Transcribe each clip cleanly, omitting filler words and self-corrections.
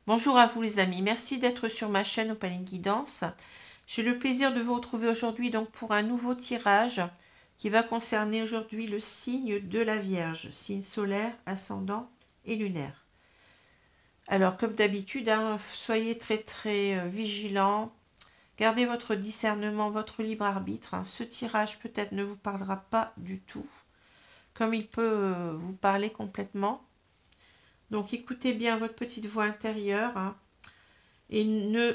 Bonjour à vous les amis, merci d'être sur ma chaîne Opaline Guidance. J'ai le plaisir de vous retrouver aujourd'hui donc pour un nouveau tirage qui va concerner aujourd'hui le signe de la Vierge, signe solaire, ascendant et lunaire. Alors comme d'habitude, soyez très vigilants, gardez votre discernement, votre libre arbitre. Ce tirage peut-être ne vous parlera pas du tout, comme il peut vous parler complètement. Donc écoutez bien votre petite voix intérieure. Et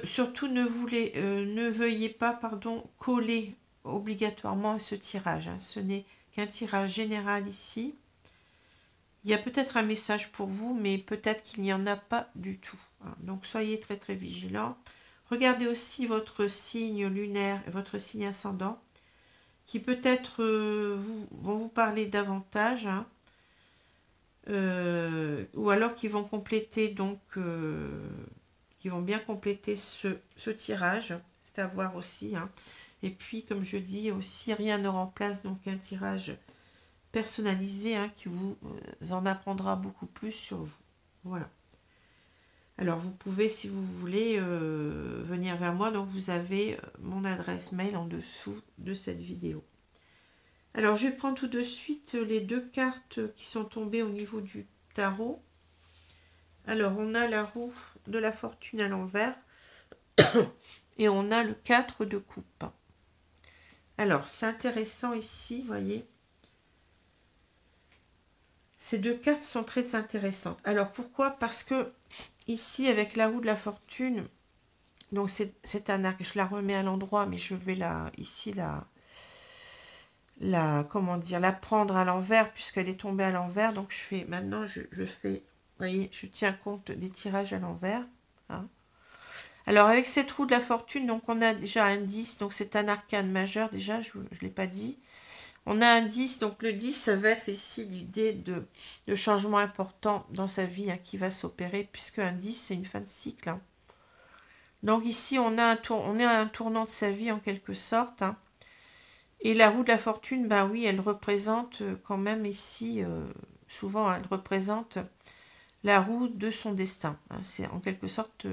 surtout ne veuillez pas coller obligatoirement à ce tirage. Ce n'est qu'un tirage général ici. Il y a peut-être un message pour vous, mais peut-être qu'il n'y en a pas du tout. Donc soyez très vigilants. Regardez aussi votre signe lunaire et votre signe ascendant, qui peut-être vont vous parler davantage, ou alors qui vont compléter qui vont bien compléter ce tirage. C'est à voir aussi. Et puis, comme je dis aussi, rien ne remplace donc un tirage personnalisé qui vous en apprendra beaucoup plus sur vous. Voilà. Alors, vous pouvez, si vous voulez, venir vers moi. Donc, vous avez mon adresse mail en dessous de cette vidéo. Alors, je vais prendre tout de suite les deux cartes qui sont tombées au niveau du tarot. Alors, on a la roue de la fortune à l'envers et on a le 4 de coupe. Alors, c'est intéressant ici, vous voyez. Ces deux cartes sont très intéressantes. Alors, pourquoi? Parce que ici, avec la roue de la fortune, donc c'est un arc, je la remets à l'endroit, mais je vais comment dire, la prendre à l'envers, puisqu'elle est tombée à l'envers. Donc, maintenant, je fais, vous voyez, je tiens compte des tirages à l'envers. Alors, avec cette roue de la fortune, donc on a déjà un 10, donc c'est un arcane majeur, déjà, je ne l'ai pas dit. On a un 10, donc le 10, ça va être ici l'idée de changement important dans sa vie qui va s'opérer, puisque un 10, c'est une fin de cycle. Donc ici, on est à un tournant de sa vie en quelque sorte. Et la roue de la fortune, ben oui, elle représente quand même ici, souvent, elle représente la roue de son destin. C'est en quelque sorte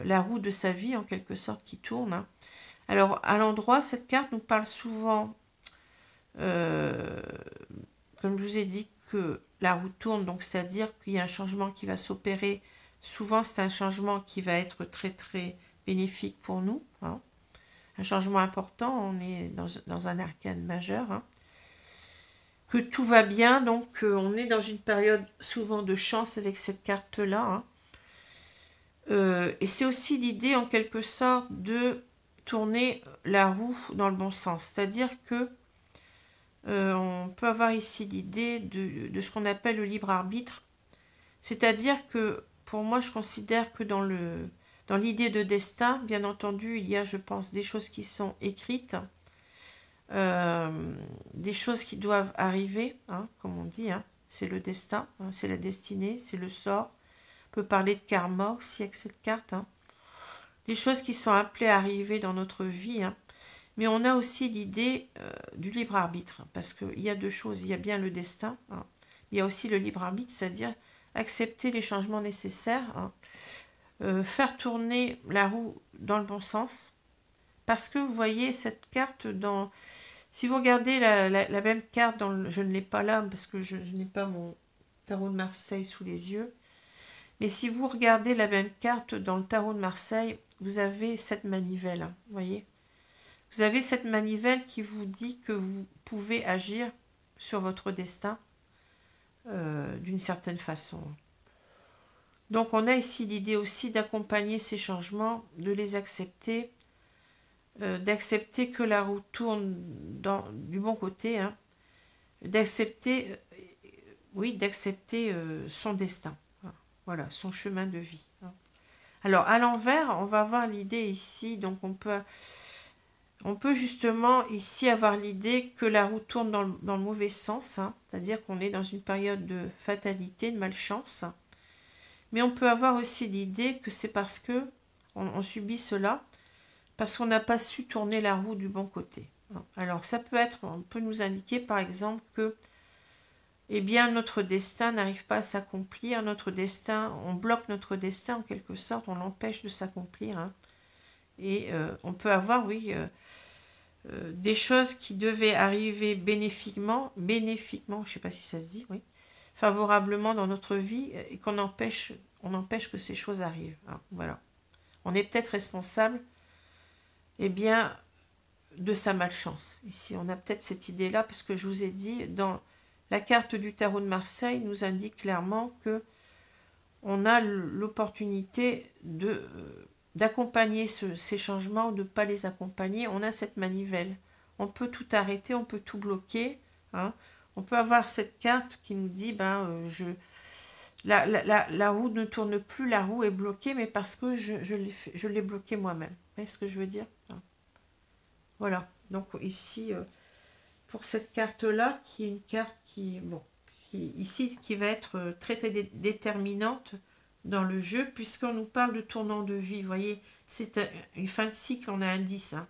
la roue de sa vie, en quelque sorte, qui tourne. Alors, à l'endroit, cette carte nous parle souvent, comme je vous ai dit, que la roue tourne, donc c'est-à-dire qu'il y a un changement qui va s'opérer. Souvent, c'est un changement qui va être très bénéfique pour nous. Un changement important, on est dans un arcane majeur. Que tout va bien, donc on est dans une période souvent de chance avec cette carte-là. Et c'est aussi l'idée, en quelque sorte, de tourner la roue dans le bon sens. C'est-à-dire que on peut avoir ici l'idée de ce qu'on appelle le libre arbitre. C'est-à-dire que, pour moi, je considère que dans l'idée de destin, bien entendu, il y a, je pense, des choses qui sont écrites, des choses qui doivent arriver, comme on dit, c'est le destin, c'est la destinée, c'est le sort. On peut parler de karma aussi avec cette carte. Des choses qui sont appelées à arriver dans notre vie. Mais on a aussi l'idée du libre arbitre. Parce qu'il y a deux choses. Il y a bien le destin. Il y a aussi le libre arbitre, c'est-à-dire accepter les changements nécessaires. Faire tourner la roue dans le bon sens. Parce que vous voyez cette carte dans... Si vous regardez la même carte, je ne l'ai pas là parce que je n'ai pas mon tarot de Marseille sous les yeux. Mais si vous regardez la même carte dans le tarot de Marseille, vous avez cette manivelle, vous voyez. Vous avez cette manivelle qui vous dit que vous pouvez agir sur votre destin d'une certaine façon. Donc on a ici l'idée aussi d'accompagner ces changements, de les accepter, d'accepter que la roue tourne du bon côté, d'accepter, d'accepter son destin. Voilà, son chemin de vie. Alors, à l'envers, on va avoir l'idée ici, donc on peut justement ici avoir l'idée que la roue tourne dans le mauvais sens, c'est-à-dire qu'on est dans une période de fatalité, de malchance. Mais on peut avoir aussi l'idée que c'est parce que on subit cela, parce qu'on n'a pas su tourner la roue du bon côté. Alors, ça peut nous indiquer, par exemple, que eh bien notre destin n'arrive pas à s'accomplir, notre destin, on bloque notre destin en quelque sorte, on l'empêche de s'accomplir. Hein. Et on peut avoir, oui, des choses qui devaient arriver bénéfiquement, je ne sais pas si ça se dit, oui, favorablement dans notre vie, et qu'on empêche, on empêche que ces choses arrivent. Hein, voilà. On est peut-être responsable, eh bien, de sa malchance. Ici, on a peut-être cette idée-là, parce que je vous ai dit, dans la carte du tarot de Marseille nous indique clairement que on a l'opportunité d'accompagner ces changements ou de ne pas les accompagner. On a cette manivelle. On peut tout arrêter, on peut tout bloquer. Hein. On peut avoir cette carte qui nous dit, la roue ne tourne plus, la roue est bloquée, mais parce que je l'ai bloquée moi-même. Vous voyez ce que je veux dire? Hein. Voilà. Donc ici, pour cette carte-là, qui est une carte qui, bon, ici, qui va être très déterminante dans le jeu, puisqu'on nous parle de tournant de vie. Vous voyez, c'est une fin de cycle, on a un 10. Hein.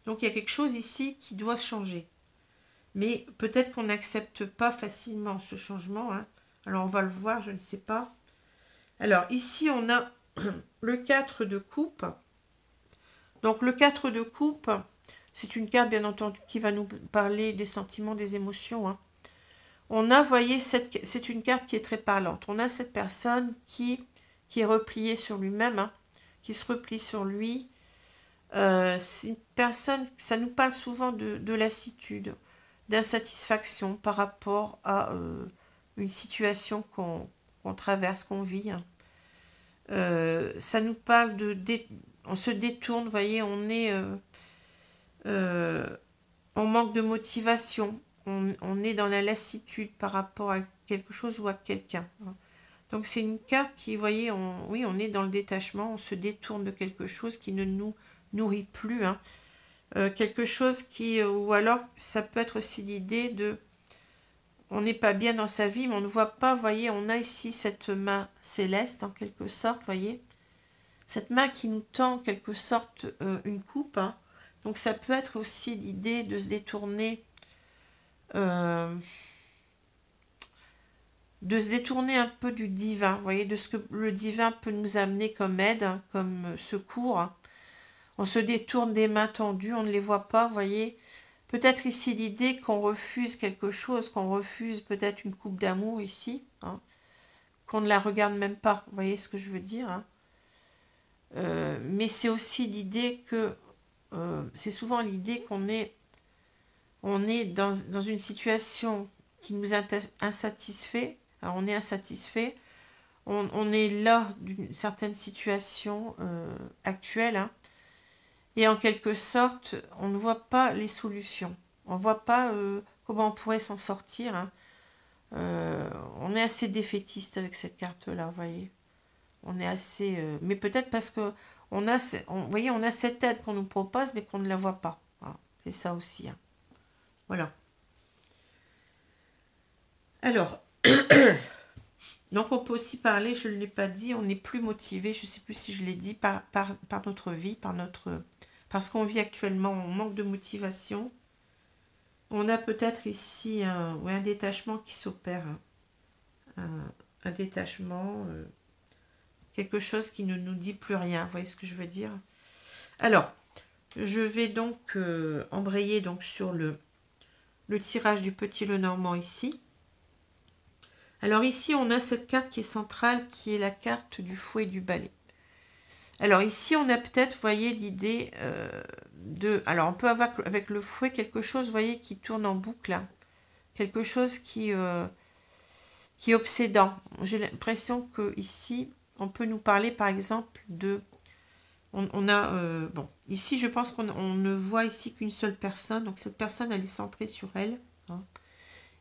Donc il y a quelque chose ici qui doit changer. Mais peut-être qu'on n'accepte pas facilement ce changement. Hein. Alors on va le voir, je ne sais pas. Alors ici, on a le 4 de coupe. Donc le 4 de coupe, c'est une carte, bien entendu, qui va nous parler des sentiments, des émotions. Hein. On a, vous voyez, c'est une carte qui est très parlante. On a cette personne qui est repliée sur lui-même, hein, qui se replie sur lui. C'est une personne, ça nous parle souvent de lassitude, d'insatisfaction par rapport à une situation qu'on traverse, qu'on vit. Hein. Ça nous parle on se détourne, vous voyez, on est... on manque de motivation, on est dans la lassitude par rapport à quelque chose ou à quelqu'un. Donc c'est une carte qui, vous voyez, oui, on est dans le détachement, on se détourne de quelque chose qui ne nous nourrit plus. Hein. Quelque chose qui, ou alors ça peut être aussi l'idée de, on n'est pas bien dans sa vie, mais on ne voit pas, vous voyez, on a ici cette main céleste en quelque sorte, vous voyez, cette main qui nous tend en quelque sorte une coupe. Hein. Donc ça peut être aussi l'idée de se détourner, un peu du divin, vous voyez, de ce que le divin peut nous amener comme aide, hein, comme secours. Hein. On se détourne des mains tendues, on ne les voit pas, vous voyez. Peut-être ici l'idée qu'on refuse quelque chose, qu'on refuse peut-être une coupe d'amour ici, hein, qu'on ne la regarde même pas, vous voyez ce que je veux dire. Hein. Mais c'est aussi l'idée que c'est souvent l'idée qu'on est, dans une situation qui nous insatisfait. Alors on est insatisfait, on est là d'une certaine situation actuelle, hein, et en quelque sorte, on ne voit pas les solutions. On ne voit pas comment on pourrait s'en sortir. Hein. On est assez défaitiste avec cette carte-là, vous voyez. On est assez... mais peut-être parce que vous voyez, on a cette aide qu'on nous propose, mais qu'on ne la voit pas. Hein. C'est ça aussi. Hein. Voilà. Alors, donc on peut aussi parler, je ne l'ai pas dit, on n'est plus motivé, je ne sais plus si je l'ai dit, par notre vie, parce qu'on vit actuellement, on manque de motivation. On a peut-être ici un détachement qui s'opère. Hein. Un détachement... quelque chose qui ne nous dit plus rien, vous voyez ce que je veux dire? Alors, je vais donc embrayer donc sur le tirage du petit Lenormand ici. Alors ici, on a cette carte qui est centrale, qui est la carte du fouet et du balai. Alors ici, on a peut-être, vous voyez, l'idée alors, on peut avoir avec le fouet quelque chose, vous voyez, qui tourne en boucle. Hein. Quelque chose qui est obsédant. J'ai l'impression que ici... On peut nous parler, par exemple, de... bon, ici, je pense qu'on ne voit ici qu'une seule personne. Donc, cette personne, elle est centrée sur elle. Hein.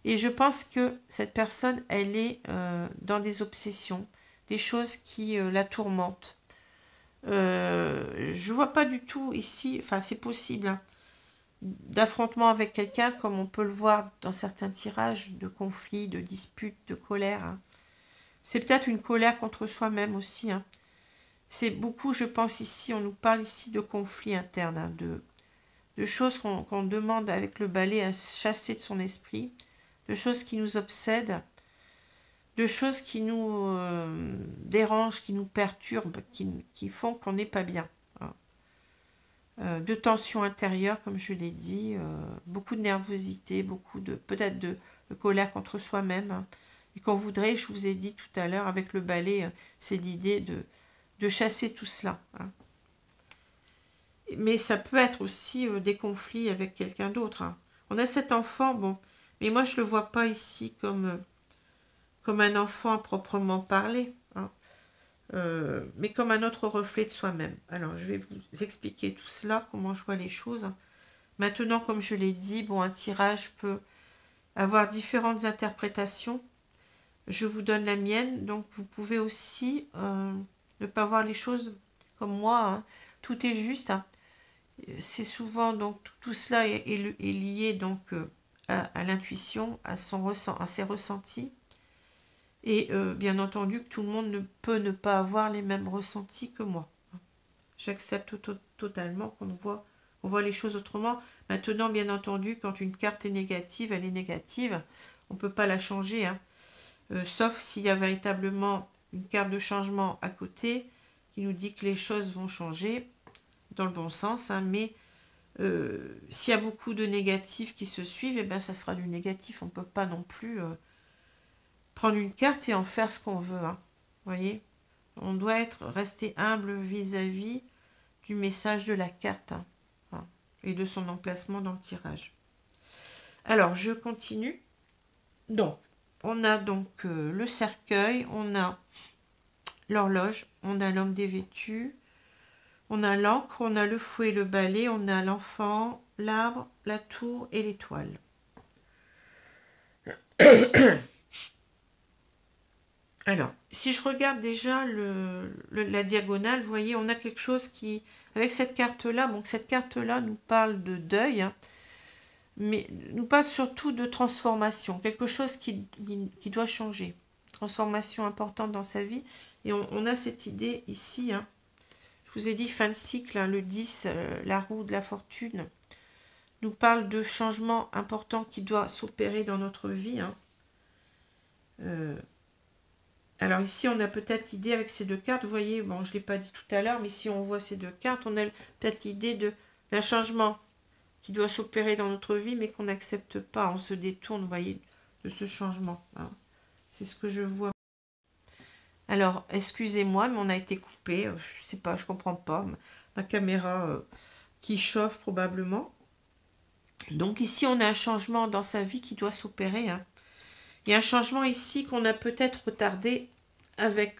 Et je pense que cette personne, elle est dans des obsessions, des choses qui la tourmentent. Je ne vois pas du tout ici... Enfin, c'est possible, hein, d'affrontement avec quelqu'un, comme on peut le voir dans certains tirages, de conflits, de disputes, de colère. Hein. C'est peut-être une colère contre soi-même aussi. Hein. C'est beaucoup, je pense, ici, on nous parle ici de conflits internes, hein, de choses qu'on demande avec le balai à chasser de son esprit, de choses qui nous obsèdent. de choses qui nous dérangent, qui nous perturbent, qui font qu'on n'est pas bien. De tensions intérieures, comme je l'ai dit, beaucoup de nervosité, beaucoup de peut-être de colère contre soi-même, hein, et qu'on voudrait, je vous ai dit tout à l'heure, avec le balai, c'est l'idée de chasser tout cela. Hein. Mais ça peut être aussi des conflits avec quelqu'un d'autre. Hein. On a cet enfant, bon, mais moi je ne le vois pas ici comme un enfant à proprement parler. Hein. Mais comme un autre reflet de soi-même. Alors, je vais vous expliquer tout cela, comment je vois les choses. Maintenant, comme je l'ai dit, bon, un tirage peut avoir différentes interprétations. Je vous donne la mienne, donc vous pouvez aussi ne pas voir les choses comme moi. Hein. Tout est juste. Hein. C'est souvent, donc, tout cela est lié donc à l'intuition, à ses ressentis. Et bien entendu que tout le monde ne peut ne pas avoir les mêmes ressentis que moi. J'accepte totalement on voit les choses autrement. Maintenant, bien entendu, quand une carte est négative, elle est négative. On ne peut pas la changer. Hein. Sauf s'il y a véritablement une carte de changement à côté qui nous dit que les choses vont changer dans le bon sens. Hein, mais s'il y a beaucoup de négatifs qui se suivent, eh ben, ça sera du négatif. On ne peut pas non plus... prendre une carte et en faire ce qu'on veut. Hein. Voyez, on doit rester humble vis-à-vis du message de la carte hein, et de son emplacement dans le tirage. Alors, je continue. Donc, on a donc le cercueil, on a l'horloge, on a l'homme dévêtu, on a l'encre, on a le fouet, le balai, on a l'enfant, l'arbre, la tour et l'étoile. Alors, si je regarde déjà la diagonale, vous voyez, on a quelque chose qui, avec cette carte-là, donc cette carte-là nous parle de deuil, hein, mais nous parle surtout de transformation, quelque chose qui doit changer, transformation importante dans sa vie, et on a cette idée ici, hein, je vous ai dit fin de cycle, hein, le 10, la roue de la fortune, nous parle de changement important qui doit s'opérer dans notre vie, hein. Alors ici, on a peut-être l'idée avec ces deux cartes, vous voyez, bon, je ne l'ai pas dit tout à l'heure, mais si on voit ces deux cartes, on a peut-être l'idée d'un changement qui doit s'opérer dans notre vie, mais qu'on n'accepte pas, on se détourne, vous voyez, de ce changement. Hein. C'est ce que je vois. Alors, excusez-moi, mais on a été coupé, je sais pas, je comprends pas, ma caméra qui chauffe probablement. Donc ici, on a un changement dans sa vie qui doit s'opérer, hein. Il y a un changement ici qu'on a peut-être retardé avec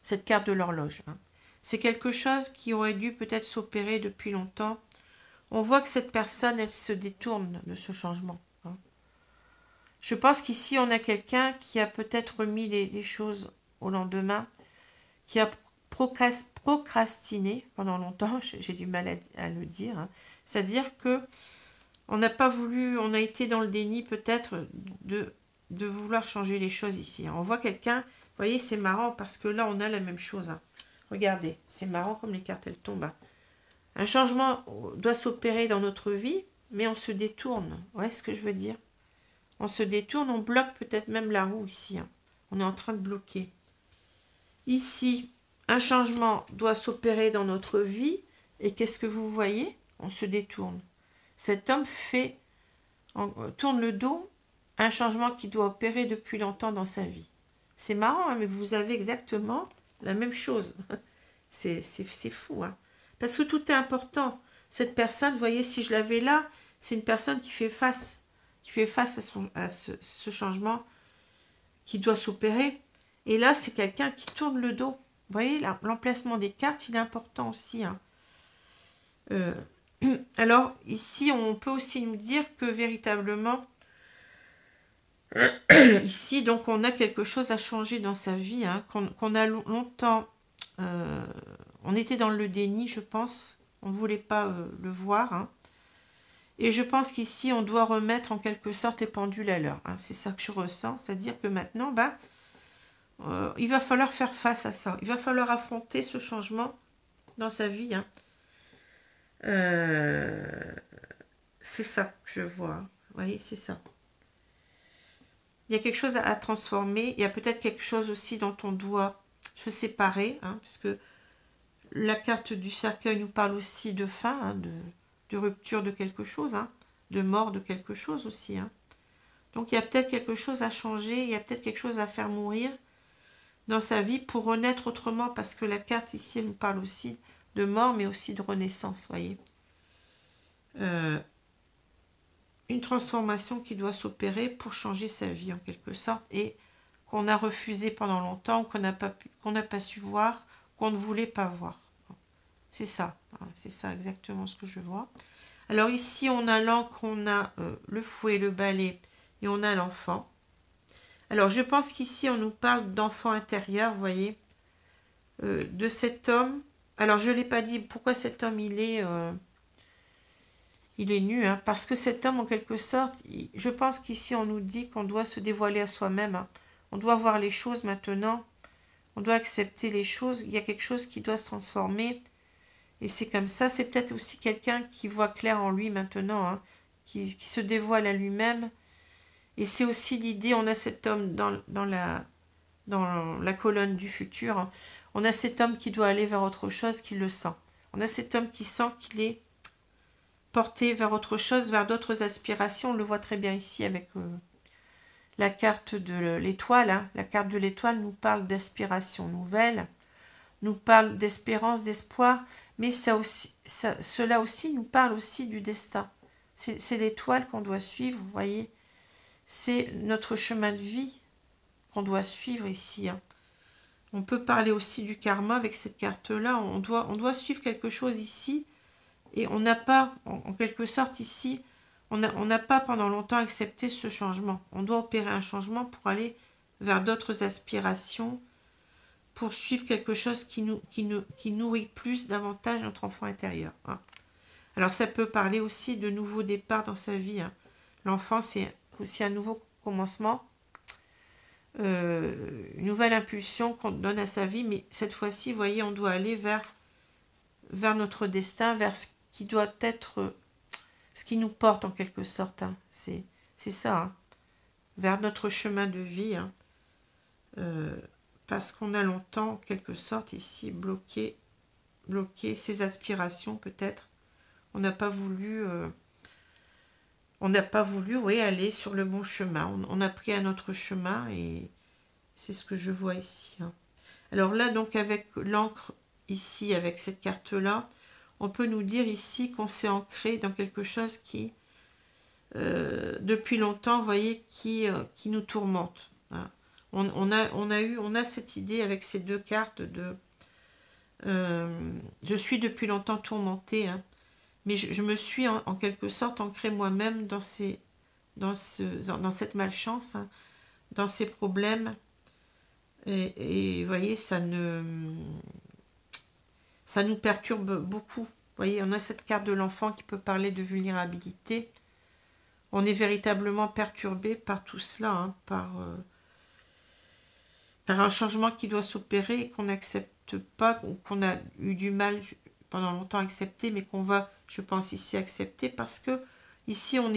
cette carte de l'horloge. Hein. C'est quelque chose qui aurait dû peut-être s'opérer depuis longtemps. On voit que cette personne, elle se détourne de ce changement. Hein. Je pense qu'ici, on a quelqu'un qui a peut-être remis les choses au lendemain, qui a procrastiné pendant longtemps, j'ai du mal à le dire. Hein. C'est-à-dire que on n'a pas voulu, on a été dans le déni peut-être de vouloir changer les choses ici. On voit quelqu'un, vous voyez, c'est marrant parce que là, on a la même chose. Hein. Regardez, c'est marrant comme les cartes, elles tombent. Hein. Un changement doit s'opérer dans notre vie, mais on se détourne. Vous voyez ce que je veux dire? On se détourne, on bloque peut-être même la roue ici. Hein. On est en train de bloquer. Ici, un changement doit s'opérer dans notre vie, et qu'est-ce que vous voyez? On se détourne. Cet homme tourne le dos à un changement qui doit opérer depuis longtemps dans sa vie. C'est marrant, hein, mais vous avez exactement la même chose. C'est fou. Hein. Parce que tout est important. Cette personne, vous voyez, si je l'avais là, c'est une personne qui fait face à ce changement qui doit s'opérer. Et là, c'est quelqu'un qui tourne le dos. Vous voyez, l'emplacement des cartes, il est important aussi. Hein. Alors, ici, on peut aussi nous dire que véritablement, ici, donc, on a quelque chose à changer dans sa vie, hein, qu'on a longtemps, on était dans le déni, je pense, on ne voulait pas le voir, hein, et je pense qu'ici, on doit remettre en quelque sorte les pendules à l'heure, hein, c'est ça que je ressens, c'est-à-dire que maintenant, il va falloir faire face à ça, il va falloir affronter ce changement dans sa vie, hein. C'est ça que je vois. Vous voyez, c'est ça. il y a quelque chose à transformer. Il y a peut-être quelque chose aussi dont on doit se séparer, hein, parce que la carte du cercueil nous parle aussi de fin, hein, de rupture de quelque chose, hein, de mort de quelque chose aussi. Hein. Donc il y a peut-être quelque chose à changer, il y a peut-être quelque chose à faire mourir dans sa vie pour renaître autrement, parce que la carte ici elle nous parle aussi de mort, mais aussi de renaissance, voyez. Une transformation qui doit s'opérer pour changer sa vie en quelque sorte, et qu'on a refusé pendant longtemps, qu'on n'a pas su voir, qu'on ne voulait pas voir. C'est ça, hein, c'est ça exactement ce que je vois. Alors ici on a l'encre, on a le fouet, le balai, et on a l'enfant. Alors je pense qu'ici on nous parle d'enfant intérieur, vous voyez, de cet homme. Alors je ne l'ai pas dit, pourquoi cet homme il est nu, hein, parce que cet homme, en quelque sorte, je pense qu'ici, on nous dit qu'on doit se dévoiler à soi-même. Hein. On doit voir les choses maintenant. On doit accepter les choses. Il y a quelque chose qui doit se transformer. Et c'est comme ça. C'est peut-être aussi quelqu'un qui voit clair en lui maintenant, hein, qui se dévoile à lui-même. Et c'est aussi l'idée, on a cet homme dans la colonne du futur. Hein. On a cet homme qui doit aller vers autre chose, qui le sent. On a cet homme qui sent qu'il est porté vers autre chose, vers d'autres aspirations. On le voit très bien ici avec la carte de l'étoile. Hein. La carte de l'étoile nous parle d'aspiration nouvelle, nous parle d'espérance, d'espoir, mais cela aussi nous parle aussi du destin. C'est l'étoile qu'on doit suivre, vous voyez. C'est notre chemin de vie qu'on doit suivre ici. Hein. On peut parler aussi du karma avec cette carte-là. On doit suivre quelque chose ici. Et on n'a pas, en quelque sorte ici, on n'a pas pendant longtemps accepté ce changement. On doit opérer un changement pour aller vers d'autres aspirations, pour suivre quelque chose qui nourrit plus, davantage notre enfant intérieur. Hein. Alors ça peut parler aussi de nouveaux départs dans sa vie. Hein. L'enfant, c'est aussi un nouveau commencement, une nouvelle impulsion qu'on donne à sa vie, mais cette fois-ci, vous voyez, on doit aller vers notre destin, vers ce qui doit être, ce qui nous porte en quelque sorte. Hein. C'est ça, hein. Vers notre chemin de vie. Hein. Parce qu'on a longtemps, en quelque sorte, ici, bloqué ses aspirations peut-être. On n'a pas voulu, oui, aller sur le bon chemin. On a pris un autre chemin et c'est ce que je vois ici. Hein. Alors là, donc, avec l'encre ici, avec cette carte-là, on peut nous dire ici qu'on s'est ancré dans quelque chose qui, depuis longtemps, vous voyez, qui nous tourmente. Hein. On a cette idée avec ces deux cartes de je suis depuis longtemps tourmentée, hein, mais je me suis en quelque sorte ancrée moi-même dans cette malchance, hein, dans ces problèmes. Et vous voyez, ça nous perturbe beaucoup. Vous voyez, on a cette carte de l'enfant qui peut parler de vulnérabilité. On est véritablement perturbé par tout cela, hein, par un changement qui doit s'opérer et qu'on n'accepte pas, ou qu'on a eu du mal pendant longtemps à accepter, mais qu'on va, je pense, ici accepter, parce que ici, on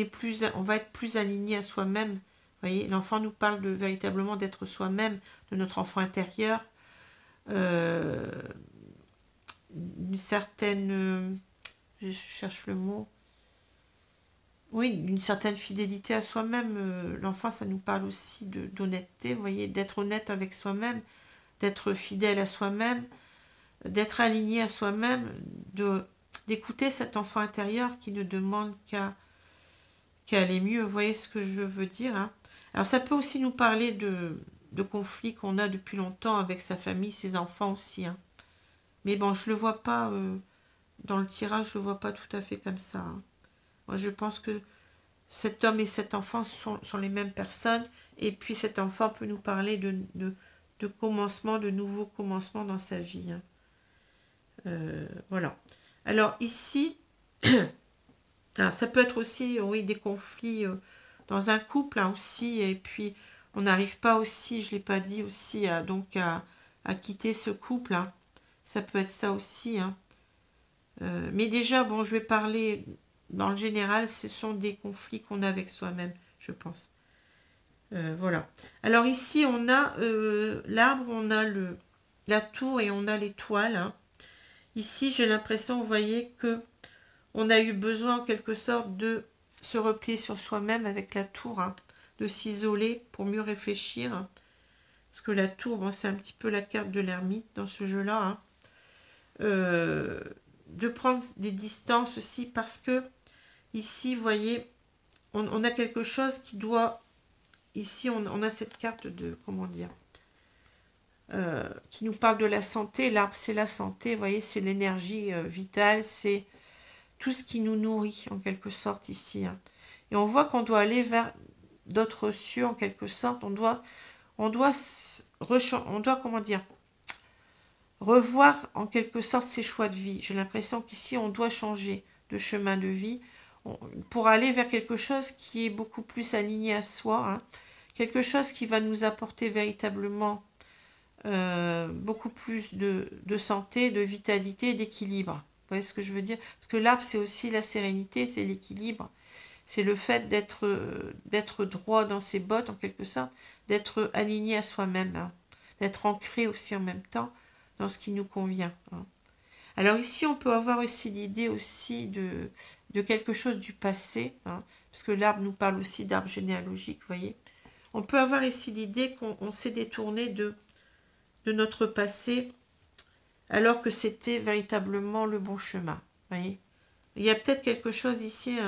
va être plus aligné à soi-même. Vous voyez, l'enfant nous parle véritablement d'être soi-même, de notre enfant intérieur, une certaine, je cherche le mot, oui, d'une certaine fidélité à soi-même. L'enfant, ça nous parle aussi d'honnêteté, vous voyez, d'être honnête avec soi-même, d'être fidèle à soi-même, d'être aligné à soi-même, d'écouter cet enfant intérieur qui ne demande qu'à aller mieux. Vous voyez ce que je veux dire, hein? Alors ça peut aussi nous parler de conflits qu'on a depuis longtemps avec sa famille, ses enfants aussi. Hein. Mais bon, je ne le vois pas, dans le tirage, je ne le vois pas tout à fait comme ça. Hein. Moi, je pense que cet homme et cet enfant sont les mêmes personnes. Et puis cet enfant peut nous parler de commencement, de nouveaux commencements dans sa vie. Hein. Voilà. Alors ici, alors ça peut être aussi, oui, des conflits dans un couple, hein, aussi. Et puis, on n'arrive pas aussi, je ne l'ai pas dit aussi, à quitter ce couple. Hein. Ça peut être ça aussi. Hein. Mais déjà, bon, je vais parler, dans le général, ce sont des conflits qu'on a avec soi-même, je pense. Voilà. Alors ici, on a l'arbre, on a la tour et on a l'étoile. Hein. Ici, j'ai l'impression, vous voyez, que on a eu besoin en quelque sorte de se replier sur soi-même avec la tour, hein, de s'isoler pour mieux réfléchir. Hein. Parce que la tour, bon, c'est un petit peu la carte de l'ermite dans ce jeu-là. Hein. De prendre des distances aussi parce que ici, vous voyez, on a quelque chose qui doit... Ici, on a cette carte de... Comment dire qui nous parle de la santé. L'arbre, c'est la santé. Vous voyez, c'est l'énergie vitale. C'est tout ce qui nous nourrit, en quelque sorte, ici. Hein. Et on voit qu'on doit aller vers d'autres cieux, en quelque sorte. On doit, comment dire, revoir, en quelque sorte, ses choix de vie. J'ai l'impression qu'ici, on doit changer de chemin de vie pour aller vers quelque chose qui est beaucoup plus aligné à soi. Hein. Quelque chose qui va nous apporter véritablement beaucoup plus de santé, de vitalité, d'équilibre. Vous voyez ce que je veux dire? Parce que l'arbre, c'est aussi la sérénité, c'est l'équilibre. C'est le fait d'être droit dans ses bottes, en quelque sorte, d'être aligné à soi-même, hein, d'être ancré aussi en même temps dans ce qui nous convient. Hein. Alors ici, on peut avoir aussi l'idée aussi de quelque chose du passé, hein, parce que l'arbre nous parle aussi d'arbre généalogique, vous voyez. On peut avoir ici l'idée qu'on s'est détourné de notre passé alors que c'était véritablement le bon chemin. Voyez, il y a peut-être quelque chose ici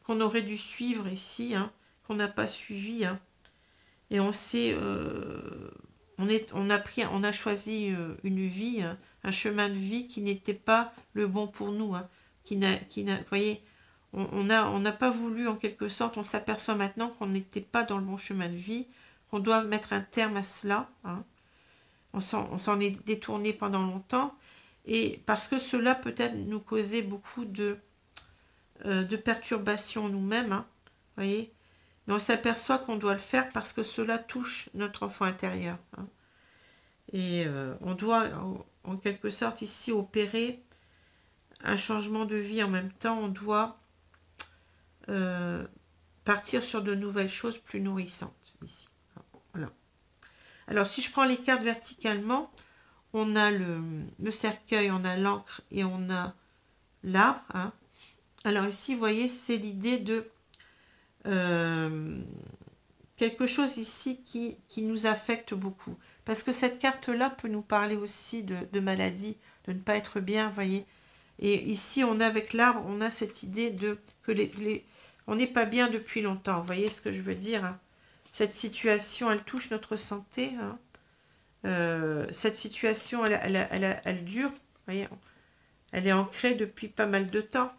qu'on aurait dû suivre ici, hein, qu'on n'a pas suivi. Hein, et on s'est... on a choisi une vie, hein, un chemin de vie qui n'était pas le bon pour nous. Hein, vous voyez, on n'a pas voulu en quelque sorte, on s'aperçoit maintenant qu'on n'était pas dans le bon chemin de vie, qu'on doit mettre un terme à cela. Hein, on s'en est détourné pendant longtemps, et parce que cela peut-être nous causait beaucoup de perturbations nous-mêmes, hein, voyez. Mais on s'aperçoit qu'on doit le faire parce que cela touche notre enfant intérieur. Hein. Et on doit, en quelque sorte, ici, opérer un changement de vie en même temps. On doit partir sur de nouvelles choses plus nourrissantes, ici. Voilà. Alors, si je prends les cartes verticalement, on a le cercueil, on a l'encre et on a l'arbre. Hein. Alors ici, vous voyez, c'est l'idée de quelque chose ici qui nous affecte beaucoup. Parce que cette carte-là peut nous parler aussi de maladie, de ne pas être bien, vous voyez. Et ici, on a avec l'arbre, on a cette idée de que on n'est pas bien depuis longtemps. Vous voyez ce que je veux dire, hein. Cette situation, elle touche notre santé. Hein. Cette situation, elle dure. Vous voyez, elle est ancrée depuis pas mal de temps.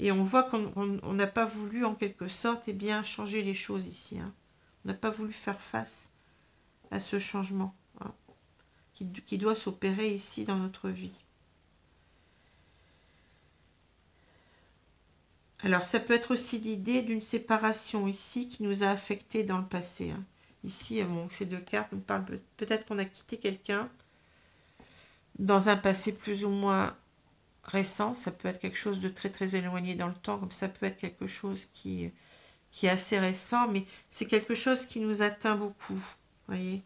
Et on voit qu'on n'a pas voulu, en quelque sorte, eh bien, changer les choses ici. Hein. On n'a pas voulu faire face à ce changement, hein, qui doit s'opérer ici dans notre vie. Alors, ça peut être aussi l'idée d'une séparation ici qui nous a affectés dans le passé. Hein. Ici, bon, ces deux cartes nous parlent peut-être qu'on a quitté quelqu'un dans un passé plus ou moins récent. Ça peut être quelque chose de très très éloigné dans le temps, comme ça peut être quelque chose qui est assez récent, mais c'est quelque chose qui nous atteint beaucoup. Voyez,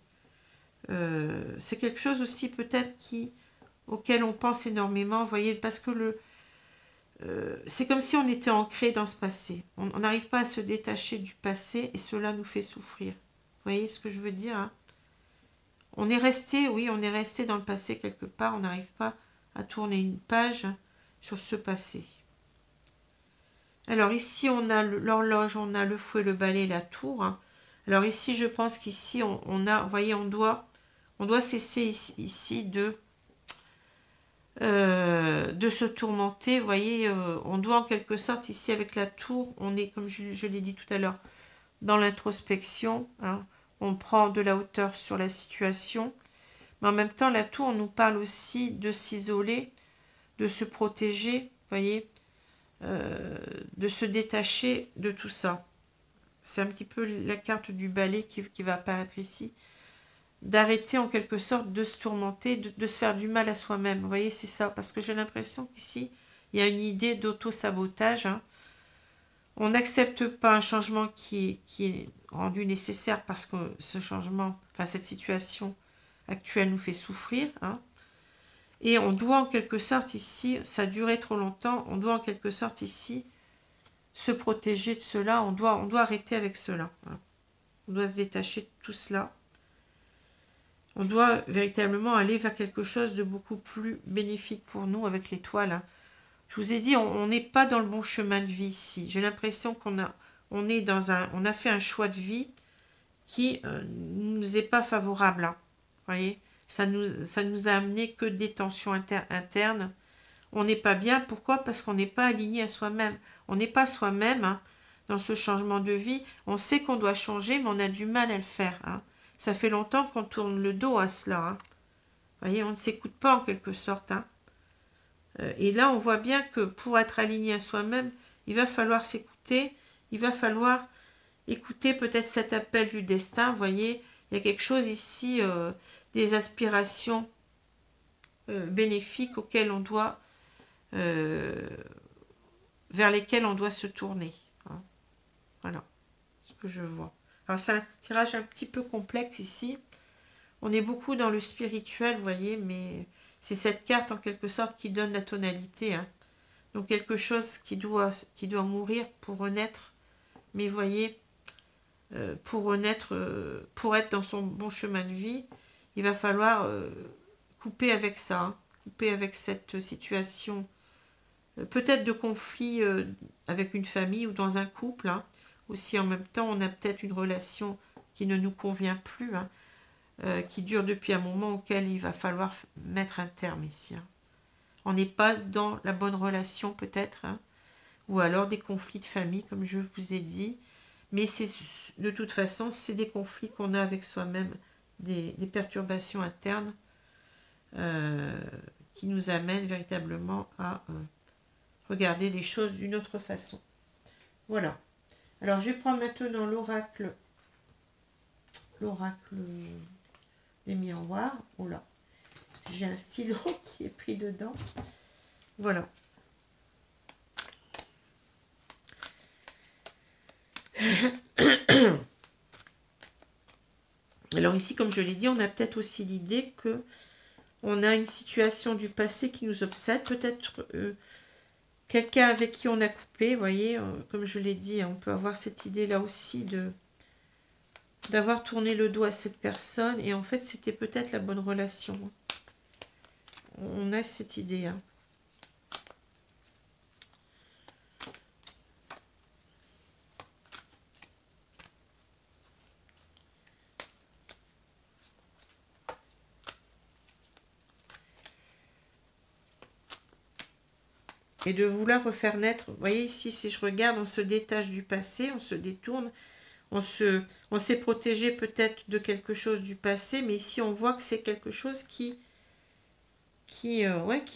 c'est quelque chose aussi peut-être auquel on pense énormément. Voyez, parce que c'est comme si on était ancré dans ce passé. On n'arrive pas à se détacher du passé et cela nous fait souffrir. Vous voyez ce que je veux dire, hein? On est resté, oui, on est resté dans le passé quelque part. On n'arrive pas à tourner une page sur ce passé. Alors ici, on a l'horloge, on a le fouet, le balai, la tour. Hein. Alors ici, je pense qu'ici, on a, vous voyez, on doit cesser ici de se tourmenter. Vous voyez, on doit en quelque sorte, ici avec la tour, on est, comme je l'ai dit tout à l'heure, dans l'introspection. Hein. On prend de la hauteur sur la situation. Mais en même temps, la tour nous parle aussi de s'isoler, de se protéger, vous voyez, de se détacher de tout ça. C'est un petit peu la carte du balai qui va apparaître ici. D'arrêter en quelque sorte de se tourmenter, de se faire du mal à soi-même. Vous voyez, c'est ça. Parce que j'ai l'impression qu'ici, il y a une idée d'auto-sabotage. Hein. On n'accepte pas un changement qui est rendu nécessaire parce que ce changement, enfin cette situation actuelle nous fait souffrir. Hein. Et on doit en quelque sorte ici, ça a duré trop longtemps, on doit en quelque sorte ici se protéger de cela, on doit arrêter avec cela. Hein. On doit se détacher de tout cela. On doit véritablement aller vers quelque chose de beaucoup plus bénéfique pour nous avec l'étoile. Hein. Je vous ai dit, on n'est pas dans le bon chemin de vie ici. J'ai l'impression on a fait un choix de vie qui ne nous est pas favorable. Hein. Vous voyez, ça nous a amené que des tensions internes. On n'est pas bien. Pourquoi? Parce qu'on n'est pas aligné à soi-même. On n'est pas soi-même hein, dans ce changement de vie. On sait qu'on doit changer, mais on a du mal à le faire. Hein. Ça fait longtemps qu'on tourne le dos à cela. Hein. Vous voyez, on ne s'écoute pas en quelque sorte. Hein. Et là, on voit bien que pour être aligné à soi-même, il va falloir s'écouter. Il va falloir écouter peut-être cet appel du destin. Vous voyez, il y a quelque chose ici, des aspirations bénéfiques auxquelles on doit, vers lesquelles on doit se tourner. Hein. Voilà ce que je vois. Alors c'est un tirage un petit peu complexe ici. On est beaucoup dans le spirituel, vous voyez, mais c'est cette carte en quelque sorte qui donne la tonalité. Hein. Donc quelque chose qui doit mourir pour renaître. Mais vous voyez, pour renaître, pour être dans son bon chemin de vie, il va falloir couper avec ça, hein, couper avec cette situation, peut-être de conflit avec une famille ou dans un couple. Hein. Aussi en même temps, on a peut-être une relation qui ne nous convient plus, hein, qui dure depuis un moment auquel il va falloir mettre un terme ici. Hein. On n'est pas dans la bonne relation peut-être, hein, ou alors des conflits de famille comme je vous ai dit. Mais de toute façon, c'est des conflits qu'on a avec soi-même, des perturbations internes qui nous amènent véritablement à regarder les choses d'une autre façon. Voilà. Alors, je vais prendre maintenant l'oracle des miroirs. Oh là, j'ai un stylo qui est pris dedans. Voilà. Alors ici, comme je l'ai dit, on a peut-être aussi l'idée que on a une situation du passé qui nous obsède, peut-être quelqu'un avec qui on a coupé, vous voyez, comme je l'ai dit, on peut avoir cette idée-là aussi d'avoir tourné le dos à cette personne, et en fait, c'était peut-être la bonne relation. On a cette idée, hein. Et de vouloir refaire naître, vous voyez ici, si je regarde, on se détache du passé, on se détourne, on s'est protégé peut-être de quelque chose du passé, mais ici on voit que c'est quelque chose qui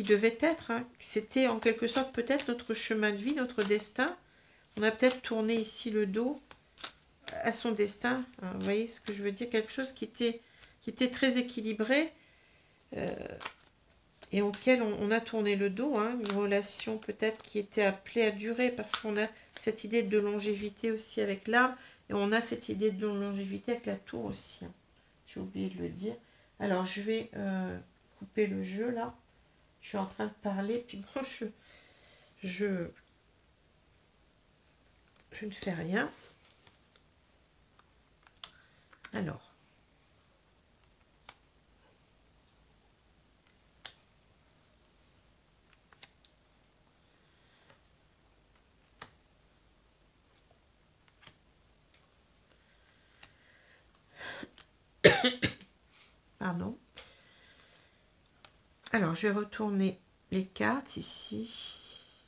devait être, hein. C'était en quelque sorte peut-être notre chemin de vie, notre destin. On a peut-être tourné ici le dos à son destin, hein. Vous voyez ce que je veux dire, quelque chose qui était très équilibré, et auquel on a tourné le dos, hein, une relation peut-être qui était appelée à durer, parce qu'on a cette idée de longévité aussi avec l'arbre, et on a cette idée de longévité avec la tour aussi. Hein. J'ai oublié de le dire. Alors, je vais couper le jeu, là. Je suis en train de parler, puis bon, je ne fais rien. Alors. Pardon. Alors, je vais retourner les cartes ici.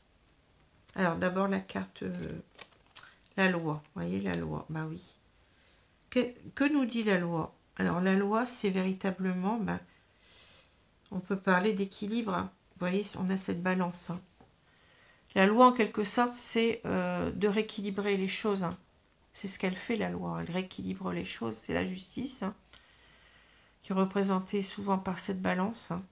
Alors, d'abord la carte, la loi. Vous voyez, la loi. Bah oui. Que nous dit la loi? Alors, la loi, c'est véritablement, on peut parler d'équilibre. Hein. Vous voyez, on a cette balance. Hein. La loi, en quelque sorte, c'est de rééquilibrer les choses. Hein. C'est ce qu'elle fait, la loi. Elle rééquilibre les choses. C'est la justice, hein, qui est représentée souvent par cette balance. Hein.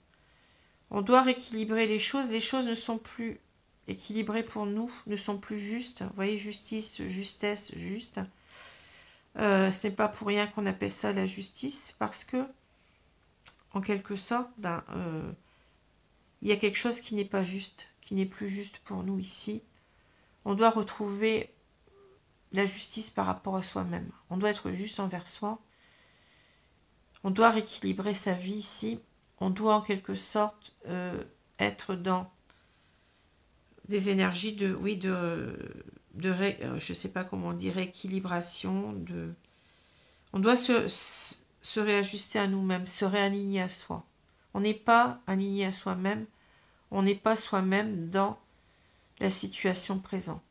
On doit rééquilibrer les choses ne sont plus équilibrées pour nous, ne sont plus justes. Vous voyez, justice, justesse, juste. Ce n'est pas pour rien qu'on appelle ça la justice, parce que, en quelque sorte, il y a quelque chose qui n'est pas juste, qui n'est plus juste pour nous ici. On doit retrouver la justice par rapport à soi-même. On doit être juste envers soi. On doit rééquilibrer sa vie ici. On doit en quelque sorte être dans des énergies de, oui, je sais pas comment on dit, rééquilibration. On doit se réajuster à nous-mêmes, se réaligner à soi. On n'est pas aligné à soi-même. On n'est pas soi-même dans la situation présente.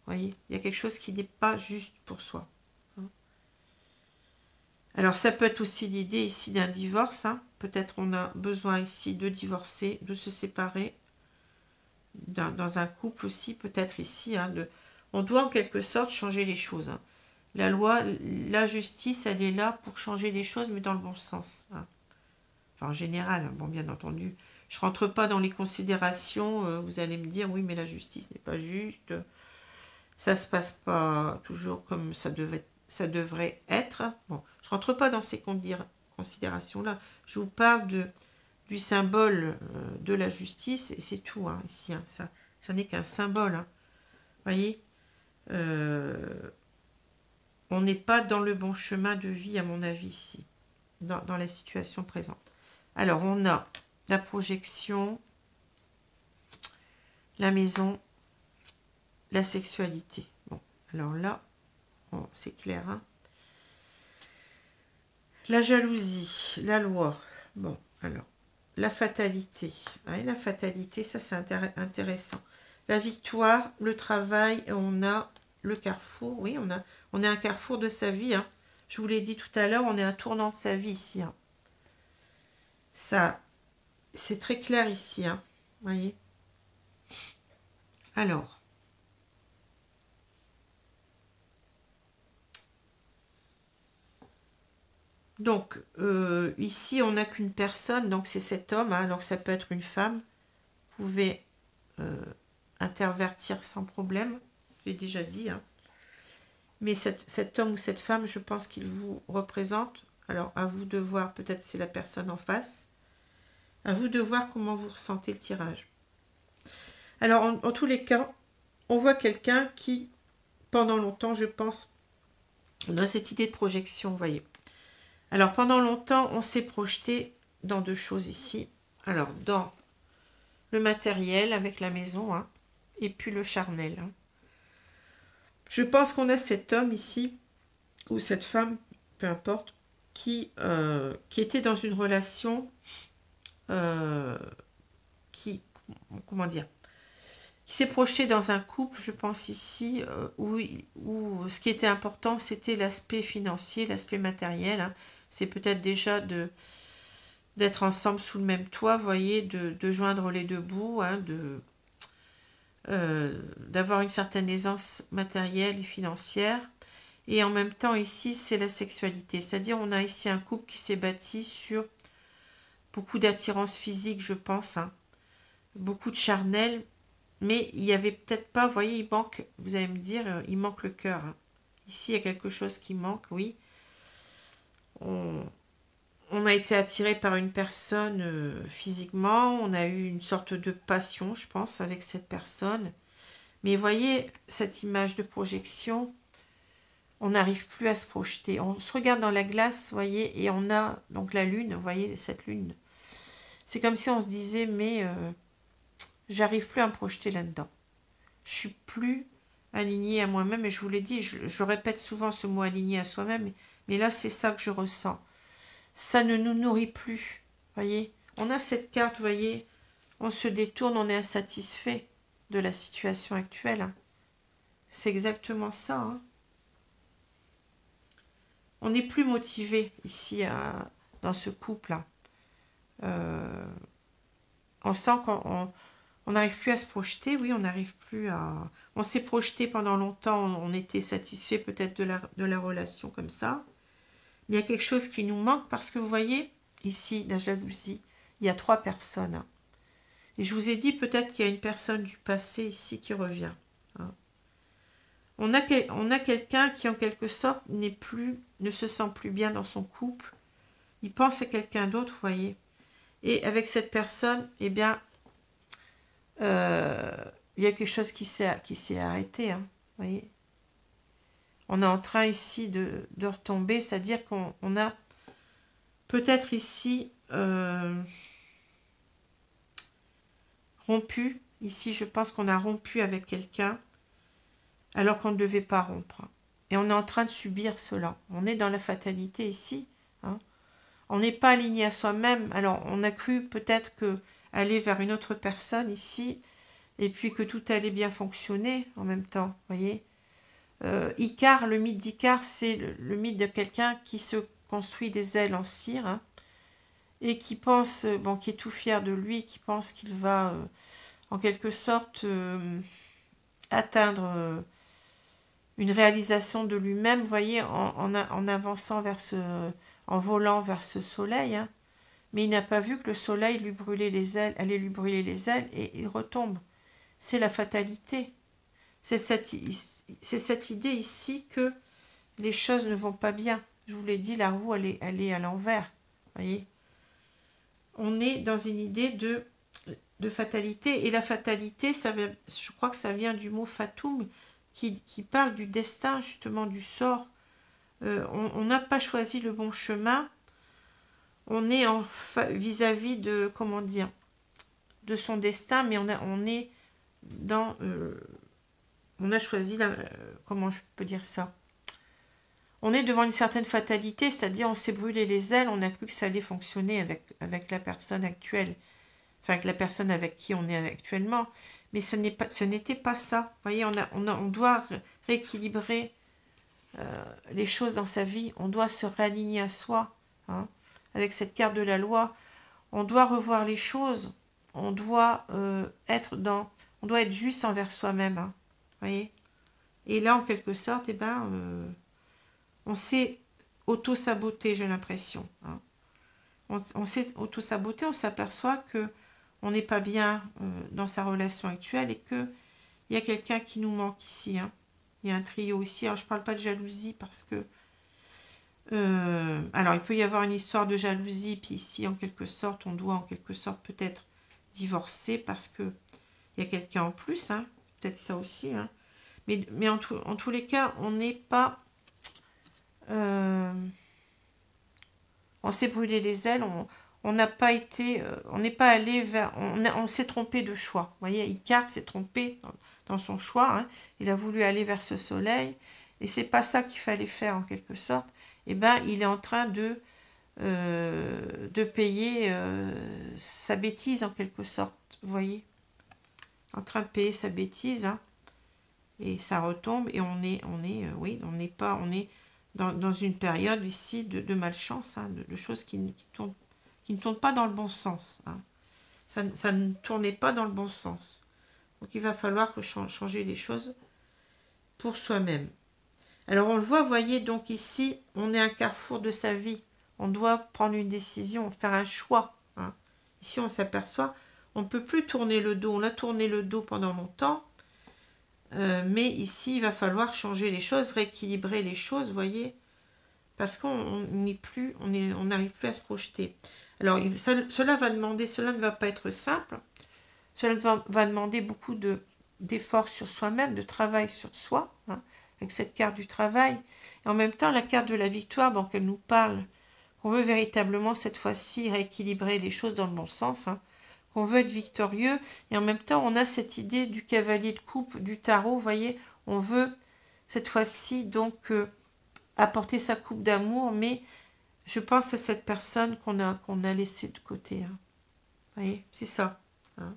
Vous voyez, il y a quelque chose qui n'est pas juste pour soi. Alors, ça peut être aussi l'idée ici d'un divorce. Peut-être on a besoin ici de divorcer, de se séparer. Dans un couple aussi, peut-être ici. On doit en quelque sorte changer les choses. La loi, la justice, elle est là pour changer les choses, mais dans le bon sens. Enfin, en général, bon, bien entendu. Je ne rentre pas dans les considérations. Vous allez me dire, oui, mais la justice n'est pas juste. Ça ne se passe pas toujours comme ça devrait être. Bon, je ne rentre pas dans ces considérations-là. Je vous parle du symbole de la justice, et c'est tout, ici. Ça n'est qu'un symbole. Vous voyez, on n'est pas dans le bon chemin de vie, à mon avis, ici, dans la situation présente. Alors, on a la projection, la maison, la sexualité. Bon, alors là, c'est clair. La jalousie, la loi. Bon, alors, la fatalité. Ouais, la fatalité, ça c'est intéressant. La victoire, le travail, on a le carrefour. Oui, on est un carrefour de sa vie. Je vous l'ai dit tout à l'heure, on est un tournant de sa vie ici. Ça, c'est très clair ici. Vous voyez. Alors, donc, ici, on n'a qu'une personne, donc c'est cet homme, alors ça peut être une femme. Vous pouvez intervertir sans problème, je l'ai déjà dit. Mais cet homme ou cette femme, je pense qu'il vous représente. Alors, à vous de voir, peut-être c'est la personne en face. À vous de voir comment vous ressentez le tirage. Alors, en tous les cas, on voit quelqu'un qui, pendant longtemps, je pense, on a cette idée de projection, vous voyez. Alors, pendant longtemps, on s'est projeté dans deux choses ici. Alors, dans le matériel, avec la maison, et puis le charnel. Je pense qu'on a cet homme ici, ou cette femme, peu importe, qui était dans une relation comment dire, qui s'est projeté dans un couple, je pense ici, où ce qui était important, c'était l'aspect financier, l'aspect matériel. C'est peut-être déjà d'être ensemble sous le même toit, vous voyez, de joindre les deux bouts, d'avoir une certaine aisance matérielle et financière. Et en même temps, ici, c'est la sexualité. C'est-à-dire, on a ici un couple qui s'est bâti sur beaucoup d'attirance physique, je pense. Beaucoup de charnel. Mais il n'y avait peut-être pas, vous voyez, il manque, vous allez me dire, il manque le cœur. Ici, il y a quelque chose qui manque, oui. On a été attiré par une personne physiquement. On a eu une sorte de passion, je pense, avec cette personne. Mais vous voyez, cette image de projection, on n'arrive plus à se projeter. On se regarde dans la glace, vous voyez, et on a donc la lune, vous voyez, cette lune. C'est comme si on se disait, mais j'arrive plus à me projeter là-dedans. Je suis plus alignée à moi-même, et je vous l'ai dit, je répète souvent ce mot aligné à soi-même, mais là, c'est ça que je ressens. Ça ne nous nourrit plus, vous voyez. On a cette carte, vous voyez, on se détourne, on est insatisfait de la situation actuelle. C'est exactement ça. On n'est plus motivé ici dans ce couple-là. On sent qu'on n'arrive plus à se projeter. Oui, on n'arrive plus à... On s'est projeté pendant longtemps, on était satisfait peut-être de la relation comme ça. Mais il y a quelque chose qui nous manque parce que vous voyez, ici, la jalousie, il y a 3 personnes. Et je vous ai dit peut-être qu'il y a une personne du passé ici qui revient. On a quelqu'un qui, en quelque sorte, ne se sent plus bien dans son couple. Il pense à quelqu'un d'autre, vous voyez. Et avec cette personne, eh bien, il y a quelque chose qui s'est arrêté, hein, vous voyez. On est en train ici de retomber, c'est-à-dire qu'on a peut-être ici rompu. Ici, je pense qu'on a rompu avec quelqu'un alors qu'on ne devait pas rompre. Et on est en train de subir cela. On est dans la fatalité ici. Hein. On n'est pas aligné à soi-même. Alors, on a cru peut-être que aller vers une autre personne ici, et puis que tout allait bien fonctionner en même temps, voyez. Icare, le mythe d'Icare, c'est le mythe de quelqu'un qui se construit des ailes en cire, hein, et qui pense, bon, qui est tout fier de lui, qui pense qu'il va, en quelque sorte, atteindre une réalisation de lui-même, vous voyez, en avançant en volant vers ce soleil, hein. Mais il n'a pas vu que le soleil lui brûlait les ailes, allait lui brûler les ailes et il retombe. C'est la fatalité. C'est cette idée ici que les choses ne vont pas bien. Je vous l'ai dit, la roue, elle est à l'envers. Voyez. On est dans une idée de fatalité. Et la fatalité, je crois que ça vient du mot fatum, qui parle du destin, justement, du sort. On n'a pas choisi le bon chemin. On est vis-à-vis de, comment dire, de son destin, mais on est dans... on a choisi, comment je peux dire ça, on est devant une certaine fatalité, c'est-à-dire on s'est brûlé les ailes, on a cru que ça allait fonctionner avec la personne actuelle, enfin avec la personne avec qui on est actuellement, mais ce n'était pas ça. Vous voyez, on doit rééquilibrer les choses dans sa vie, on doit se réaligner à soi, hein, avec cette carte de la loi, on doit revoir les choses, on doit on doit être juste envers soi-même, hein, voyez. Et là, en quelque sorte, eh ben, on s'est auto-saboté, j'ai l'impression. Hein. On s'est auto-saboté, on s'aperçoit que on n'est pas bien dans sa relation actuelle et qu'il y a quelqu'un qui nous manque ici. Hein. Il y a un trio ici. Alors, je ne parle pas de jalousie parce que... alors, il peut y avoir une histoire de jalousie, puis ici, en quelque sorte, on doit en quelque sorte peut-être divorcer parce qu'il y a quelqu'un en plus. Hein. C'est peut-être ça aussi. Hein. Mais en tous les cas, on n'est pas... on s'est brûlé les ailes, on n'a pas été... on n'est pas allé vers... On s'est trompé de choix. Vous voyez, Icare s'est trompé dans son choix. Hein. Il a voulu aller vers ce soleil. Et c'est pas ça qu'il fallait faire, en quelque sorte. Eh bien, il est en train de payer sa bêtise, en quelque sorte. Vous voyez, en train de payer sa bêtise, hein. Et ça retombe et on est dans une période ici de malchance, hein, de choses qui ne tournent pas dans le bon sens. Hein. Ça ne tournait pas dans le bon sens. Donc il va falloir changer les choses pour soi-même. Alors on le voit, vous voyez, donc ici, on est à un carrefour de sa vie. On doit prendre une décision, faire un choix. Hein. Ici, on s'aperçoit, on ne peut plus tourner le dos. On a tourné le dos pendant longtemps. Mais ici, il va falloir changer les choses, rééquilibrer les choses, vous voyez, parce qu'on n'arrive plus à se projeter. Alors, cela ne va pas être simple, cela va demander beaucoup d'efforts sur soi-même, de travail sur soi, hein, avec cette carte du travail. Et en même temps, la carte de la victoire, donc elle nous parle qu'on veut véritablement, cette fois-ci, rééquilibrer les choses dans le bon sens, hein, qu'on veut être victorieux, et en même temps, on a cette idée du cavalier de coupe, du tarot, vous voyez, on veut, cette fois-ci, donc, apporter sa coupe d'amour, mais je pense à cette personne qu'on a laissée de côté. Hein. Vous voyez, c'est ça. Hein.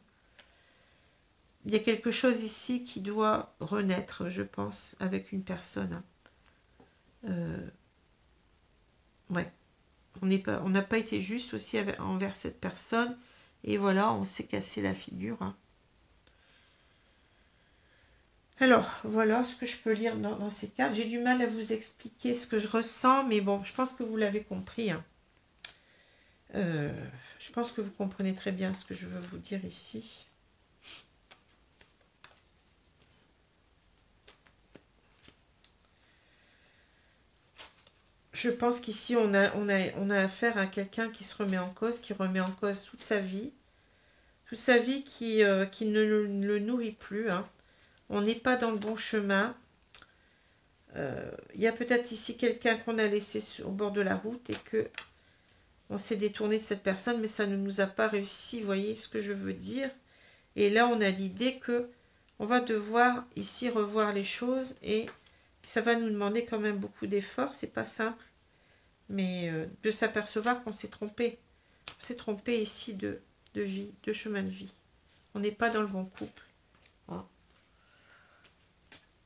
Il y a quelque chose ici qui doit renaître, je pense, avec une personne. Hein. Ouais. On n'a pas été juste aussi envers cette personne, et voilà, on s'est cassé la figure. Hein. Alors, voilà ce que je peux lire dans ces cartes. J'ai du mal à vous expliquer ce que je ressens, mais bon, je pense que vous l'avez compris. Hein. Je pense que vous comprenez très bien ce que je veux vous dire ici. Je pense qu'ici, on a affaire à quelqu'un qui se remet en cause, qui remet en cause toute sa vie qui ne le nourrit plus. Hein. On n'est pas dans le bon chemin. Il y a peut-être ici quelqu'un qu'on a laissé au bord de la route et que on s'est détourné de cette personne, mais ça ne nous a pas réussi, vous voyez ce que je veux dire. Et là, on a l'idée que on va devoir ici revoir les choses et ça va nous demander quand même beaucoup d'efforts, c'est pas simple, mais de s'apercevoir qu'on s'est trompé. On s'est trompé ici de vie, de chemin de vie. On n'est pas dans le bon couple. Hein.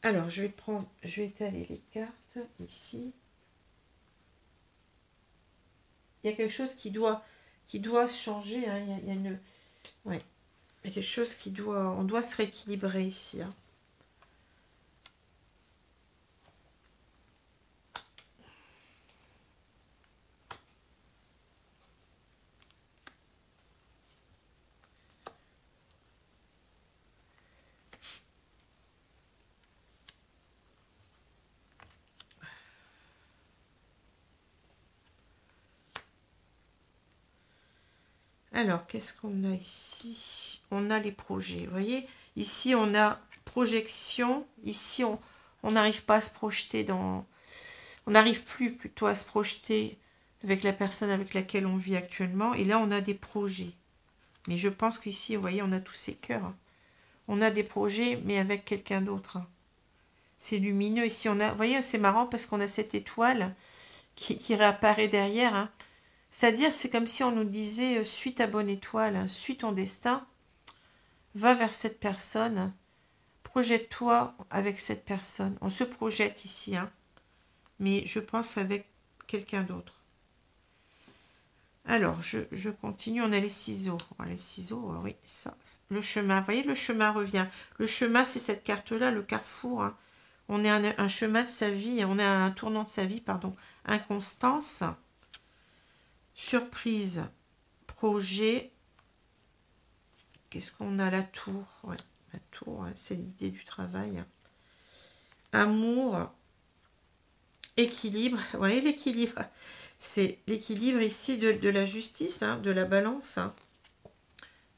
Alors, je vais étaler les cartes ici. Il y a quelque chose qui doit changer. Hein. Il y a une... Ouais. Il y a quelque chose qui doit... On doit se rééquilibrer ici. Hein. Alors, qu'est-ce qu'on a ici? On a les projets, vous voyez? Ici, on a projection. Ici, on n'arrive pas à se projeter dans... On n'arrive plus plutôt à se projeter avec la personne avec laquelle on vit actuellement. Et là, on a des projets. Mais je pense qu'ici, vous voyez, on a tous ces cœurs. Hein. On a des projets, mais avec quelqu'un d'autre. Hein. C'est lumineux. Ici, on a... Vous voyez, c'est marrant parce qu'on a cette étoile qui réapparaît derrière. Hein. C'est-à-dire, c'est comme si on nous disait, suis ta bonne étoile, suis ton destin, va vers cette personne, projette-toi avec cette personne. On se projette ici, hein, mais je pense avec quelqu'un d'autre. Alors, je continue, on a les ciseaux. Les ciseaux, oui, ça, le chemin, vous voyez, le chemin revient. Le chemin, c'est cette carte-là, le carrefour. Hein. On est un chemin de sa vie, on est un tournant de sa vie, pardon, inconstance. Surprise, projet, qu'est-ce qu'on a? La tour, ouais, la tour, ouais, c'est l'idée du travail. Amour, équilibre, vous voyez l'équilibre, c'est l'équilibre ici de la justice, hein, de la balance, hein,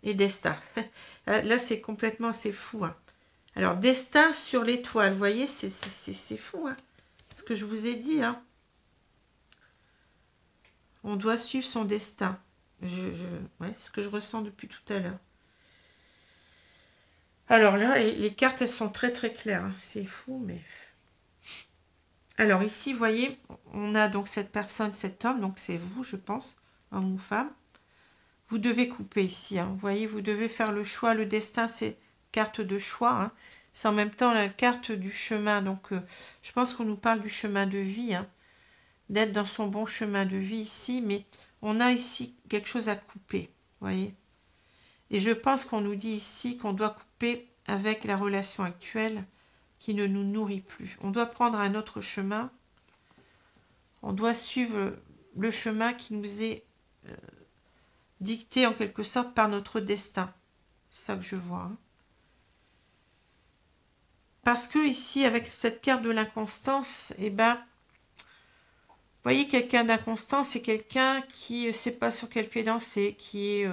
et destin. Là, c'est complètement, c'est fou. Hein. Alors, destin sur l'étoile, vous voyez, c'est fou, hein, ce que je vous ai dit, hein. On doit suivre son destin. Ouais, c'est ce que je ressens depuis tout à l'heure. Alors là, les cartes, elles sont très très claires. Hein. C'est fou, mais... Alors ici, vous voyez, on a donc cette personne, cet homme, donc c'est vous, je pense, homme ou femme. Vous devez couper ici. Hein. Vous voyez, vous devez faire le choix. Le destin, c'est carte de choix. Hein. C'est en même temps la carte du chemin. Donc, je pense qu'on nous parle du chemin de vie. Hein. D'être dans son bon chemin de vie ici, mais on a ici quelque chose à couper, vous voyez. Et je pense qu'on nous dit ici qu'on doit couper avec la relation actuelle qui ne nous nourrit plus. On doit prendre un autre chemin, on doit suivre le chemin qui nous est dicté en quelque sorte par notre destin. C'est ça que je vois. Hein. Parce que ici, avec cette carte de l'inconstance, eh ben, vous voyez, quelqu'un d'inconstant, c'est quelqu'un qui ne sait pas sur quel pied danser, qui est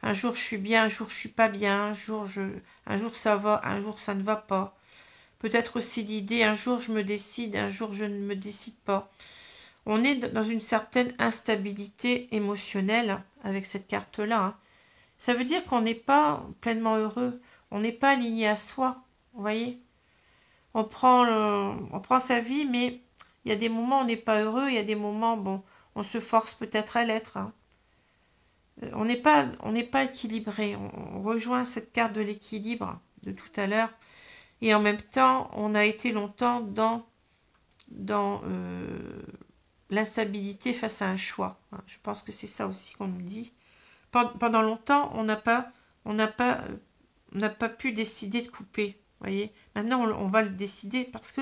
un jour je suis bien, un jour je suis pas bien, un jour ça va, un jour ça ne va pas. Peut-être aussi l'idée, un jour je me décide, un jour je ne me décide pas. On est dans une certaine instabilité émotionnelle avec cette carte-là. Hein. Ça veut dire qu'on n'est pas pleinement heureux, on n'est pas aligné à soi, vous voyez. On prend sa vie, mais... Il y a des moments où on n'est pas heureux, il y a des moments, bon, on se force peut-être à l'être. Hein. On n'est pas équilibré. On rejoint cette carte de l'équilibre de tout à l'heure. Et en même temps, on a été longtemps dans l'instabilité face à un choix. Hein. Je pense que c'est ça aussi qu'on nous dit. Pendant longtemps, on n'a pas pu décider de couper. Voyez. Maintenant, on va le décider parce que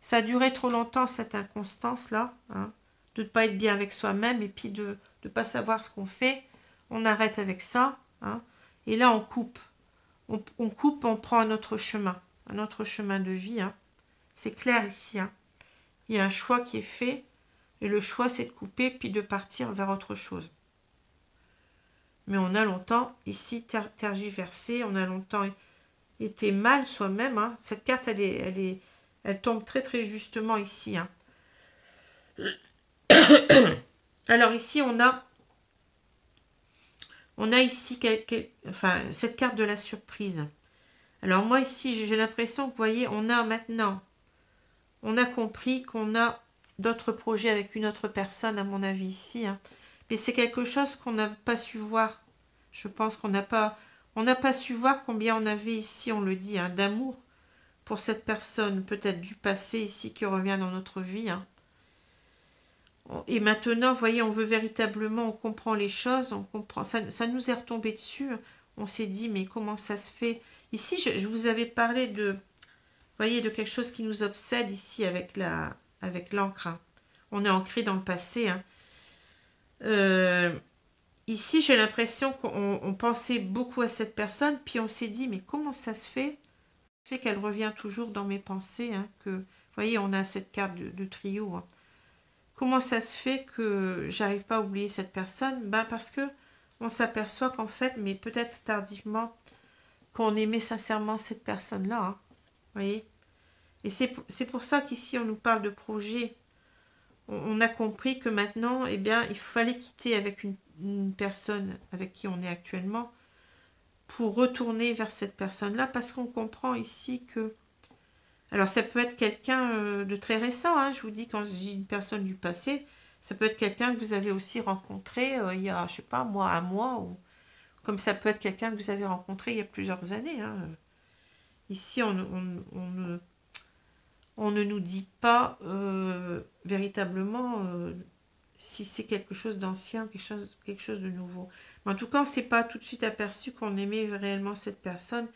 ça a duré trop longtemps, cette inconstance-là, hein, de ne pas être bien avec soi-même et puis de ne pas savoir ce qu'on fait. On arrête avec ça, hein, et là, on coupe. On coupe, on prend un autre chemin de vie. Hein. C'est clair ici. Hein. Il y a un choix qui est fait. Et le choix, c'est de couper, puis de partir vers autre chose. Mais on a longtemps, ici, tergiversé, on a longtemps été mal soi-même. Hein. Cette carte, elle tombe très très justement ici. Hein. Alors ici, on a ici cette carte de la surprise. Alors moi ici, j'ai l'impression que, vous voyez, on a compris qu'on a d'autres projets avec une autre personne, à mon avis, ici. Hein. Mais c'est quelque chose qu'on n'a pas su voir. Je pense qu'on n'a pas su voir combien on avait ici, on le dit, hein, d'amour pour cette personne, peut-être du passé ici, qui revient dans notre vie. Hein. Et maintenant, vous voyez, on veut véritablement, on comprend les choses, on comprend, ça nous est retombé dessus. On s'est dit, mais comment ça se fait? Ici, je vous avais parlé de, vous voyez, de quelque chose qui nous obsède ici avec l'encre. Hein. On est ancré dans le passé. Hein. Ici, j'ai l'impression qu'on pensait beaucoup à cette personne, puis on s'est dit, mais comment ça se fait? Qu'elle revient toujours dans mes pensées. Hein, vous voyez, on a cette carte de trio. Hein. Comment ça se fait que j'arrive pas à oublier cette personne? Parce que on s'aperçoit qu'en fait, mais peut-être tardivement, qu'on aimait sincèrement cette personne-là. Hein, vous voyez? Et c'est pour ça qu'ici, on nous parle de projet. On a compris que maintenant, eh bien, il fallait quitter avec une personne avec qui on est actuellement pour retourner vers cette personne-là, parce qu'on comprend ici que... Alors, ça peut être quelqu'un de très récent, hein, je vous dis, quand je dis une personne du passé, ça peut être quelqu'un que vous avez aussi rencontré il y a, je sais pas, un mois, ou comme ça peut être quelqu'un que vous avez rencontré il y a plusieurs années. Hein. Ici, on ne nous dit pas véritablement si c'est quelque chose d'ancien, quelque chose de nouveau. Mais en tout cas, on ne s'est pas tout de suite aperçu qu'on aimait réellement cette personne.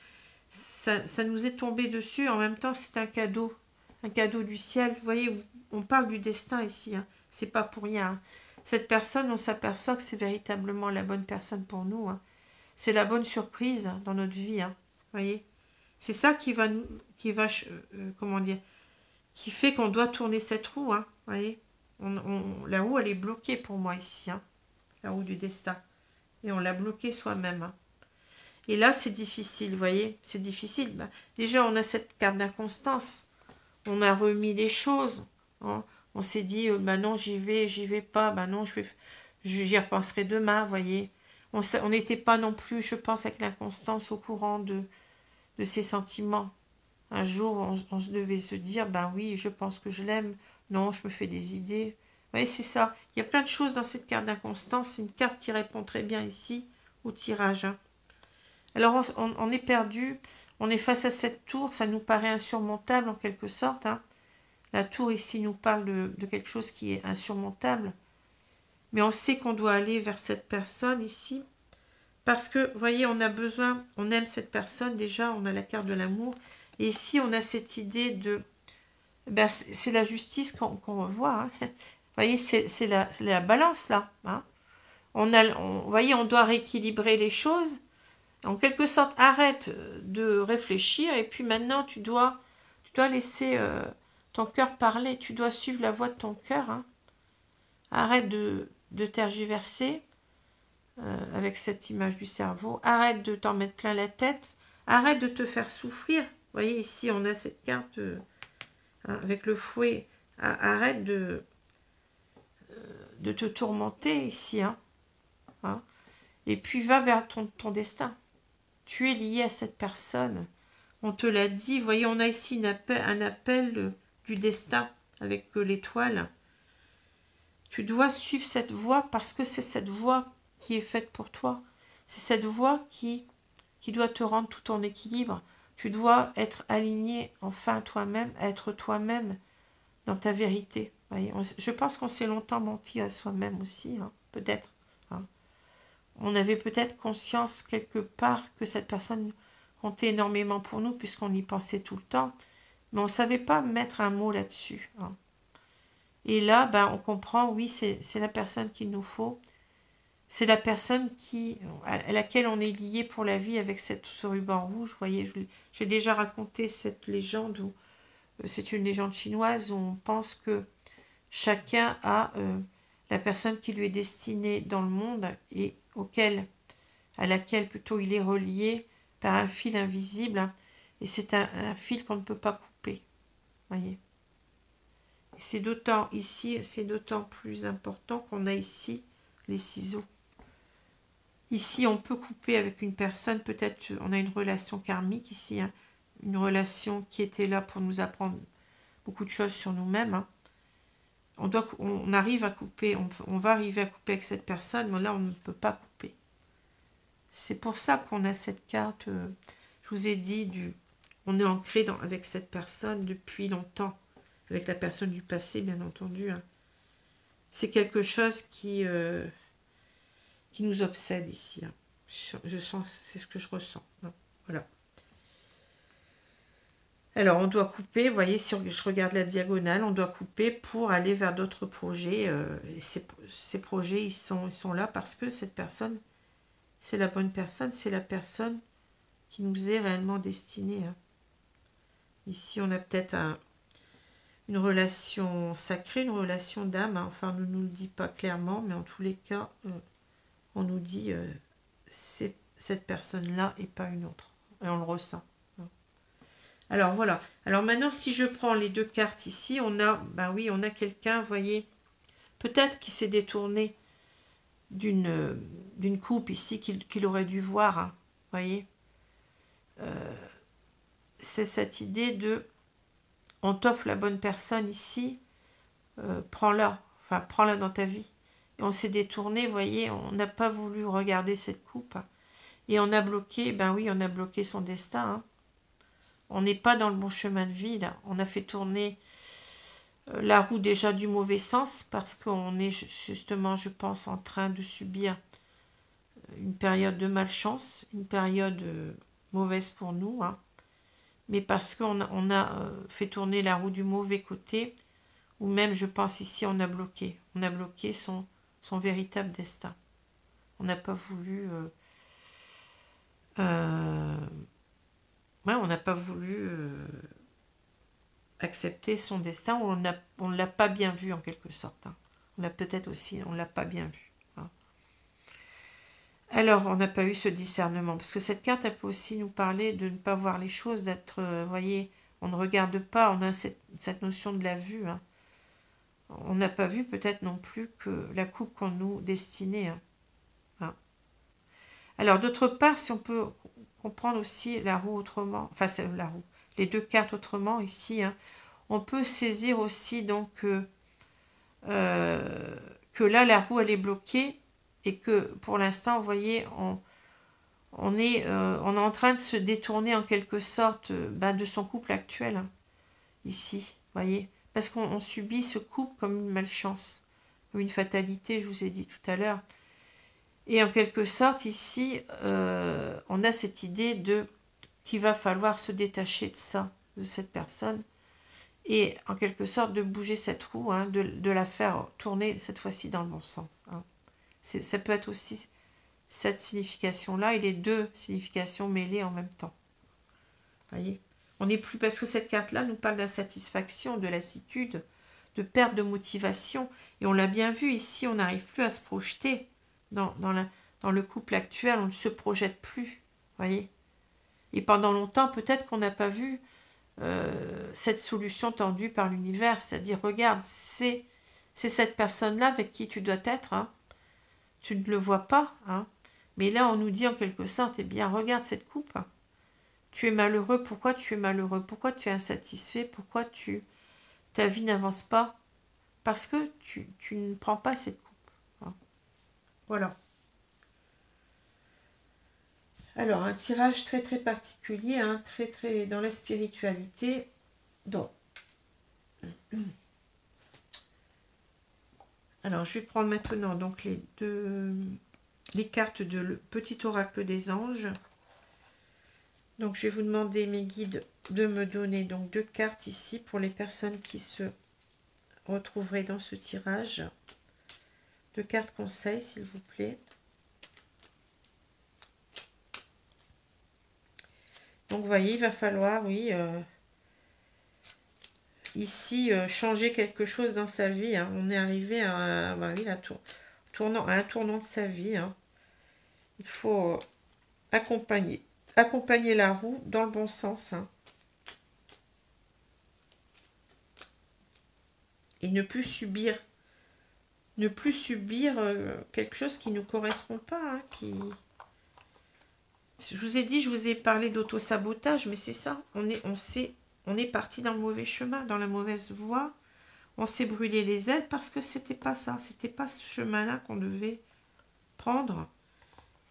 Ça nous est tombé dessus. En même temps, c'est un cadeau du ciel. Vous voyez, on parle du destin ici. Hein. C'est pas pour rien. Hein. Cette personne, on s'aperçoit que c'est véritablement la bonne personne pour nous. Hein. C'est la bonne surprise dans notre vie. Hein. Vous voyez, c'est ça qui va comment dire, qui fait qu'on doit tourner cette roue. Hein. Vous voyez, la roue, elle est bloquée pour moi ici. Hein. La roue du destin. Et on l'a bloquée soi-même. Hein. Et là, c'est difficile, vous voyez, c'est difficile. Déjà, on a cette carte d'inconstance. On a remis les choses. Hein. On s'est dit, non, j'y vais pas. Non, j'y repenserai demain, vous voyez. On n'était pas non plus, je pense, avec l'inconstance au courant de ses sentiments. Un jour, on devait se dire, oui, je pense que je l'aime. Non, je me fais des idées. Vous voyez, c'est ça. Il y a plein de choses dans cette carte d'inconstance. C'est une carte qui répond très bien ici au tirage. Hein. Alors, on est perdu, on est face à cette tour, ça nous paraît insurmontable en quelque sorte. Hein. La tour ici nous parle de quelque chose qui est insurmontable. Mais on sait qu'on doit aller vers cette personne ici. Parce que, vous voyez, on a besoin, on aime cette personne déjà, on a la carte de l'amour. Et ici, on a cette idée de... c'est la justice qu'on revoit. Hein. Vous voyez, c'est la balance là. Hein. Vous voyez, on doit rééquilibrer les choses. En quelque sorte, arrête de réfléchir et puis maintenant, tu dois laisser ton cœur parler. Tu dois suivre la voie de ton cœur. Hein. Arrête de tergiverser avec cette image du cerveau. Arrête de t'en mettre plein la tête. Arrête de te faire souffrir. Vous voyez, ici, on a cette carte avec le fouet. Arrête de te tourmenter ici. Hein. Hein. Et puis, va vers ton destin. Tu es lié à cette personne. On te l'a dit. Vous voyez, on a ici un appel du destin avec l'étoile. Tu dois suivre cette voie parce que c'est cette voie qui est faite pour toi. C'est cette voie qui doit te rendre tout en équilibre. Tu dois être aligné enfin toi-même, être toi-même dans ta vérité. Vous voyez, je pense qu'on s'est longtemps menti à soi-même aussi, hein, peut-être. Hein. On avait peut-être conscience quelque part que cette personne comptait énormément pour nous puisqu'on y pensait tout le temps. Mais on ne savait pas mettre un mot là-dessus. Hein. Et là, on comprend, oui, c'est la personne qu'il nous faut. C'est la personne à laquelle on est lié pour la vie avec ce ruban rouge. Vous voyez, j'ai déjà raconté cette légende. C'est une légende chinoise où on pense que chacun a la personne qui lui est destinée dans le monde et à laquelle plutôt il est relié par un fil invisible, hein, et c'est un fil qu'on ne peut pas couper, voyez. Et c'est d'autant ici, c'est d'autant plus important qu'on a ici les ciseaux. Ici, on peut couper avec une personne, peut-être on a une relation karmique ici, hein, une relation qui était là pour nous apprendre beaucoup de choses sur nous-mêmes. Hein. On arrive à couper, on va arriver à couper avec cette personne, mais là, on ne peut pas couper. C'est pour ça qu'on a cette carte, je vous ai dit, on est ancré avec cette personne depuis longtemps, avec la personne du passé, bien entendu. Hein. C'est quelque chose qui nous obsède ici. Hein. Je sens, c'est ce que je ressens. Hein. Voilà. Alors, on doit couper, vous voyez, si je regarde la diagonale, on doit couper pour aller vers d'autres projets. Et ces projets, ils sont là parce que cette personne, c'est la bonne personne, c'est la personne qui nous est réellement destinée. Hein. Ici, on a peut-être une relation sacrée, une relation d'âme. Hein. Enfin, on ne nous le dit pas clairement, mais en tous les cas, on nous dit c'est cette personne-là et pas une autre. Et on le ressent. Alors voilà. Alors maintenant, si je prends les deux cartes ici, on a, ben oui, on a quelqu'un, vous voyez, peut-être qui s'est détourné d'une coupe ici qu'il aurait dû voir, hein, vous voyez. C'est cette idée de, on t'offre la bonne personne ici, prends-la, enfin prends-la dans ta vie. Et on s'est détourné, vous voyez, on n'a pas voulu regarder cette coupe. Et on a bloqué, ben oui, on a bloqué son destin, hein. On n'est pas dans le bon chemin de vie, là. On a fait tourner la roue déjà du mauvais sens parce qu'on est justement, je pense, en train de subir une période de malchance, une période mauvaise pour nous, hein. Mais parce qu'on a fait tourner la roue du mauvais côté, ou même, je pense, ici, on a bloqué. On a bloqué son véritable destin. On n'a pas voulu... on n'a pas voulu accepter son destin, ou on ne l'a pas bien vu en quelque sorte. Hein. On l'a peut-être aussi, on ne l'a pas bien vu. Hein. Alors, on n'a pas eu ce discernement, parce que cette carte, elle peut aussi nous parler de ne pas voir les choses, d'être, voyez, on ne regarde pas, on a cette notion de la vue. Hein. On n'a pas vu peut-être non plus que la coupe qu'on nous destinait. Hein. Hein. Alors, d'autre part, si on peut comprendre aussi la roue autrement, enfin, c'est la roue, les deux cartes autrement ici, hein, on peut saisir aussi donc que là, la roue, elle est bloquée et que pour l'instant, vous voyez, on est en train de se détourner en quelque sorte de son couple actuel, hein, ici, vous voyez, parce qu'on subit ce couple comme une malchance, comme une fatalité, je vous ai dit tout à l'heure. Et en quelque sorte, ici, on a cette idée qu'il va falloir se détacher de ça, de cette personne, et en quelque sorte de bouger cette roue, hein, de la faire tourner cette fois-ci dans le bon sens. Hein. Ça peut être aussi cette signification-là et les deux significations mêlées en même temps. Voyez, on n'est plus, parce que cette carte-là nous parle d'insatisfaction, de lassitude, de perte de motivation, et on l'a bien vu ici, on n'arrive plus à se projeter dans le couple actuel, on ne se projette plus, voyez. Et pendant longtemps, peut-être qu'on n'a pas vu cette solution tendue par l'univers, c'est-à-dire, regarde, c'est cette personne-là avec qui tu dois être, hein. Tu ne le vois pas, hein. Mais là, on nous dit en quelque sorte, eh bien, regarde cette coupe, hein. Tu es malheureux, pourquoi tu es malheureux? Pourquoi tu es insatisfait? Pourquoi ta vie n'avance pas? Parce que tu ne prends pas cette coupe. Hein. Voilà. Alors, un tirage très très particulier, hein, très très dans la spiritualité. Donc, alors je vais prendre maintenant donc les cartes de le petit oracle des anges. Donc, je vais vous demander, mes guides, de me donner donc deux cartes ici pour les personnes qui se retrouveraient dans ce tirage. Deux cartes conseils, s'il vous plaît. Donc, vous voyez, il va falloir, oui, ici changer quelque chose dans sa vie. Hein. On est arrivé à un tournant de sa vie. Hein. Il faut accompagner la roue dans le bon sens. Hein. Et ne plus subir quelque chose qui ne nous correspond pas. Hein, Je vous ai dit, je vous ai parlé d'auto-sabotage, mais c'est ça. On est parti dans le mauvais chemin, dans la mauvaise voie. On s'est brûlé les ailes parce que c'était pas ça. C'était pas ce chemin-là qu'on devait prendre.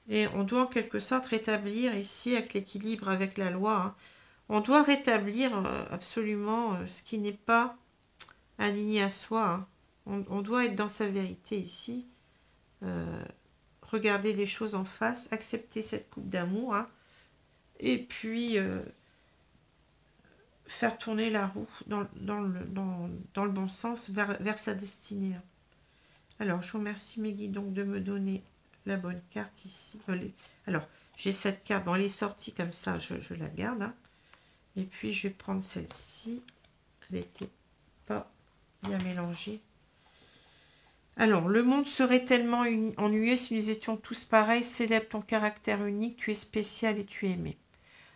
Et on doit en quelque sorte rétablir ici, avec l'équilibre, avec la loi. Hein, on doit rétablir absolument ce qui n'est pas aligné à soi. Hein. On doit être dans sa vérité ici. Regarder les choses en face, accepter cette coupe d'amour, hein, et puis faire tourner la roue dans le bon sens, vers sa destinée. Hein. Alors, je vous remercie mes guides donc de me donner la bonne carte ici. Alors, j'ai cette carte, bon, elle est sortie comme ça, je la garde. Hein. Et puis, je vais prendre celle-ci. Elle n'était pas bien mélangée. Alors, le monde serait tellement ennuyeux si nous étions tous pareils. Célèbre ton caractère unique, tu es spécial et tu es aimé.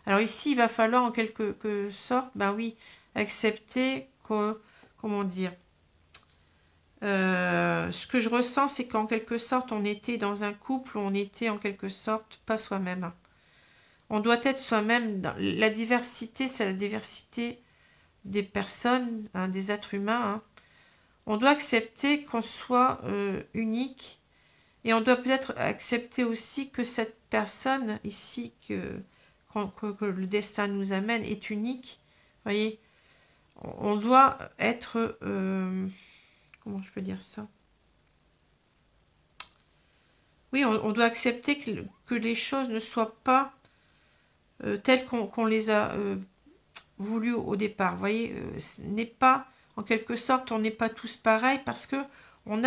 Alors ici, il va falloir en quelque sorte, ben oui, accepter que, comment dire, ce que je ressens, c'est qu'en quelque sorte, on était dans un couple où on était en quelque sorte pas soi-même. On doit être soi-même. La diversité, c'est la diversité des personnes, hein, des êtres humains, hein. On doit accepter qu'on soit unique et on doit peut-être accepter aussi que cette personne ici que le destin nous amène est unique. Vous voyez, on doit être... comment je peux dire ça? Oui, on doit accepter que les choses ne soient pas telles qu'on les a voulues au départ. Vous voyez, ce n'est pas... En quelque sorte, on n'est pas tous pareils parce que on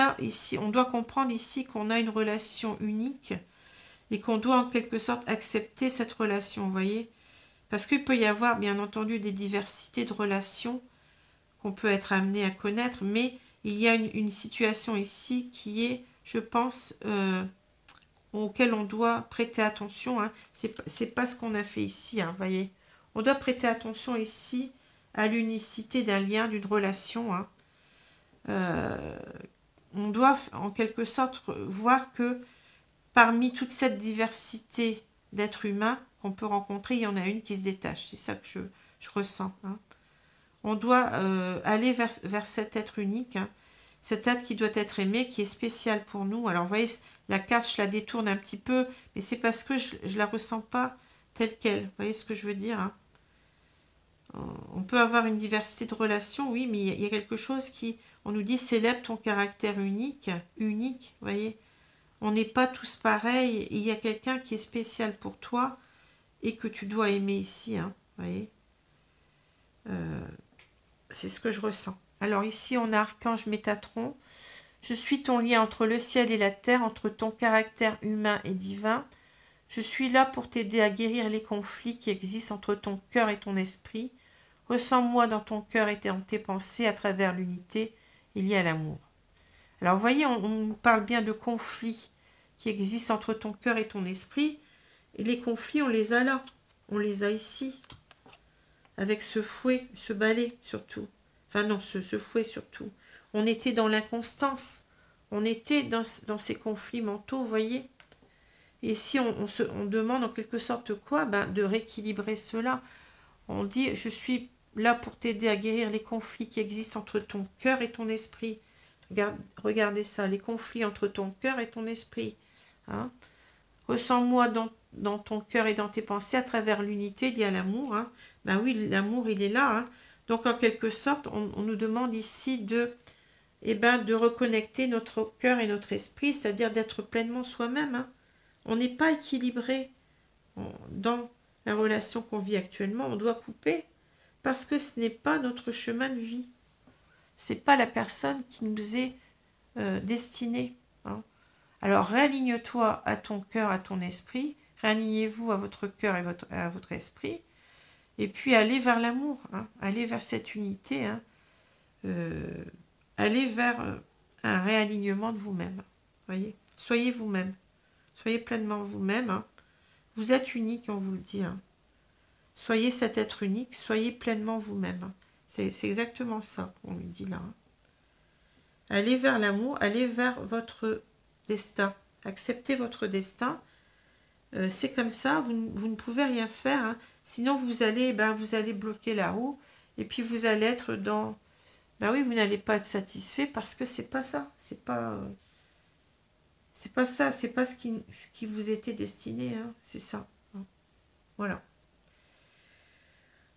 doit comprendre ici qu'on a une relation unique et qu'on doit en quelque sorte accepter cette relation, vous voyez. Parce qu'il peut y avoir, bien entendu, des diversités de relations qu'on peut être amené à connaître, mais il y a une situation ici qui est, je pense, auquel on doit prêter attention. Hein. C'est pas ce qu'on a fait ici, hein, vous voyez. On doit prêter attention ici à l'unicité d'un lien, d'une relation. Hein. On doit en quelque sorte voir que parmi toute cette diversité d'êtres humains qu'on peut rencontrer, il y en a une qui se détache. C'est ça que je ressens. Hein. On doit aller vers cet être unique, hein, cet être qui doit être aimé, qui est spécial pour nous. Alors vous voyez, la carte, je la détourne un petit peu, mais c'est parce que je ne la ressens pas telle qu'elle. Vous voyez ce que je veux dire, hein. On peut avoir une diversité de relations, oui, mais il y a quelque chose qui... On nous dit, célèbre ton caractère unique, vous voyez. On n'est pas tous pareils, il y a quelqu'un qui est spécial pour toi et que tu dois aimer ici, hein, vous voyez. C'est ce que je ressens. Alors ici, on a Archange Métatron. Je suis ton lien entre le ciel et la terre, entre ton caractère humain et divin. Je suis là pour t'aider à guérir les conflits qui existent entre ton cœur et ton esprit. Ressens-moi dans ton cœur et dans tes pensées, à travers l'unité, il y a l'amour. Alors, vous voyez, on parle bien de conflits qui existent entre ton cœur et ton esprit. Et les conflits, on les a là. On les a ici. Avec ce fouet, ce balai surtout. Enfin non, ce fouet surtout. On était dans l'inconstance. On était dans ces conflits mentaux, vous voyez. Et si on demande en quelque sorte quoi? Ben, de rééquilibrer cela. On dit, je suis là pour t'aider à guérir les conflits qui existent entre ton cœur et ton esprit. Regardez ça, les conflits entre ton cœur et ton esprit. Hein. Ressens-moi dans ton cœur et dans tes pensées, à travers l'unité, il y a l'amour. Hein. Ben oui, l'amour, il est là. Hein. Donc, en quelque sorte, on nous demande ici de reconnecter notre cœur et notre esprit, c'est-à-dire d'être pleinement soi-même. Hein. On n'est pas équilibré dans la relation qu'on vit actuellement. On doit couper parce que ce n'est pas notre chemin de vie. C'est pas la personne qui nous est destinée. Hein. Alors, réaligne-toi à ton cœur, à ton esprit. Réalignez-vous à votre cœur et à votre esprit. Et puis, allez vers l'amour. Hein. Allez vers cette unité. Hein. aller vers un réalignement de vous-même. Voyez, soyez vous-même. Soyez pleinement vous-même. Hein. Vous êtes unique, on vous le dit. Hein. Soyez cet être unique, soyez pleinement vous-même. Hein. C'est exactement ça qu'on lui dit là. Hein. Allez vers l'amour, allez vers votre destin. Acceptez votre destin. C'est comme ça, vous ne pouvez rien faire. Hein. Sinon, vous allez bloquer la roue. Et puis, vous allez être dans... Ben oui, vous n'allez pas être satisfait parce que c'est pas ça. C'est pas ça. C'est pas ce qui vous était destiné. Hein. C'est ça. Hein. Voilà.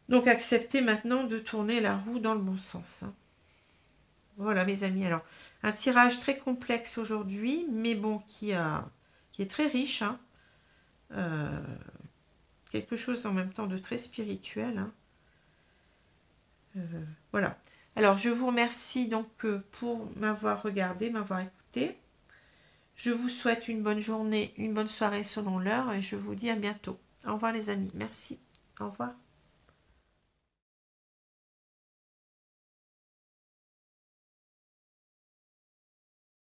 Donc, acceptez maintenant de tourner la roue dans le bon sens. Hein. Voilà, mes amis. Alors, un tirage très complexe aujourd'hui, mais bon, qui est très riche. Hein. Quelque chose en même temps de très spirituel. Hein. Voilà. Alors, je vous remercie donc pour m'avoir regardé, m'avoir écouté. Je vous souhaite une bonne journée, une bonne soirée selon l'heure et je vous dis à bientôt. Au revoir les amis. Merci. Au revoir.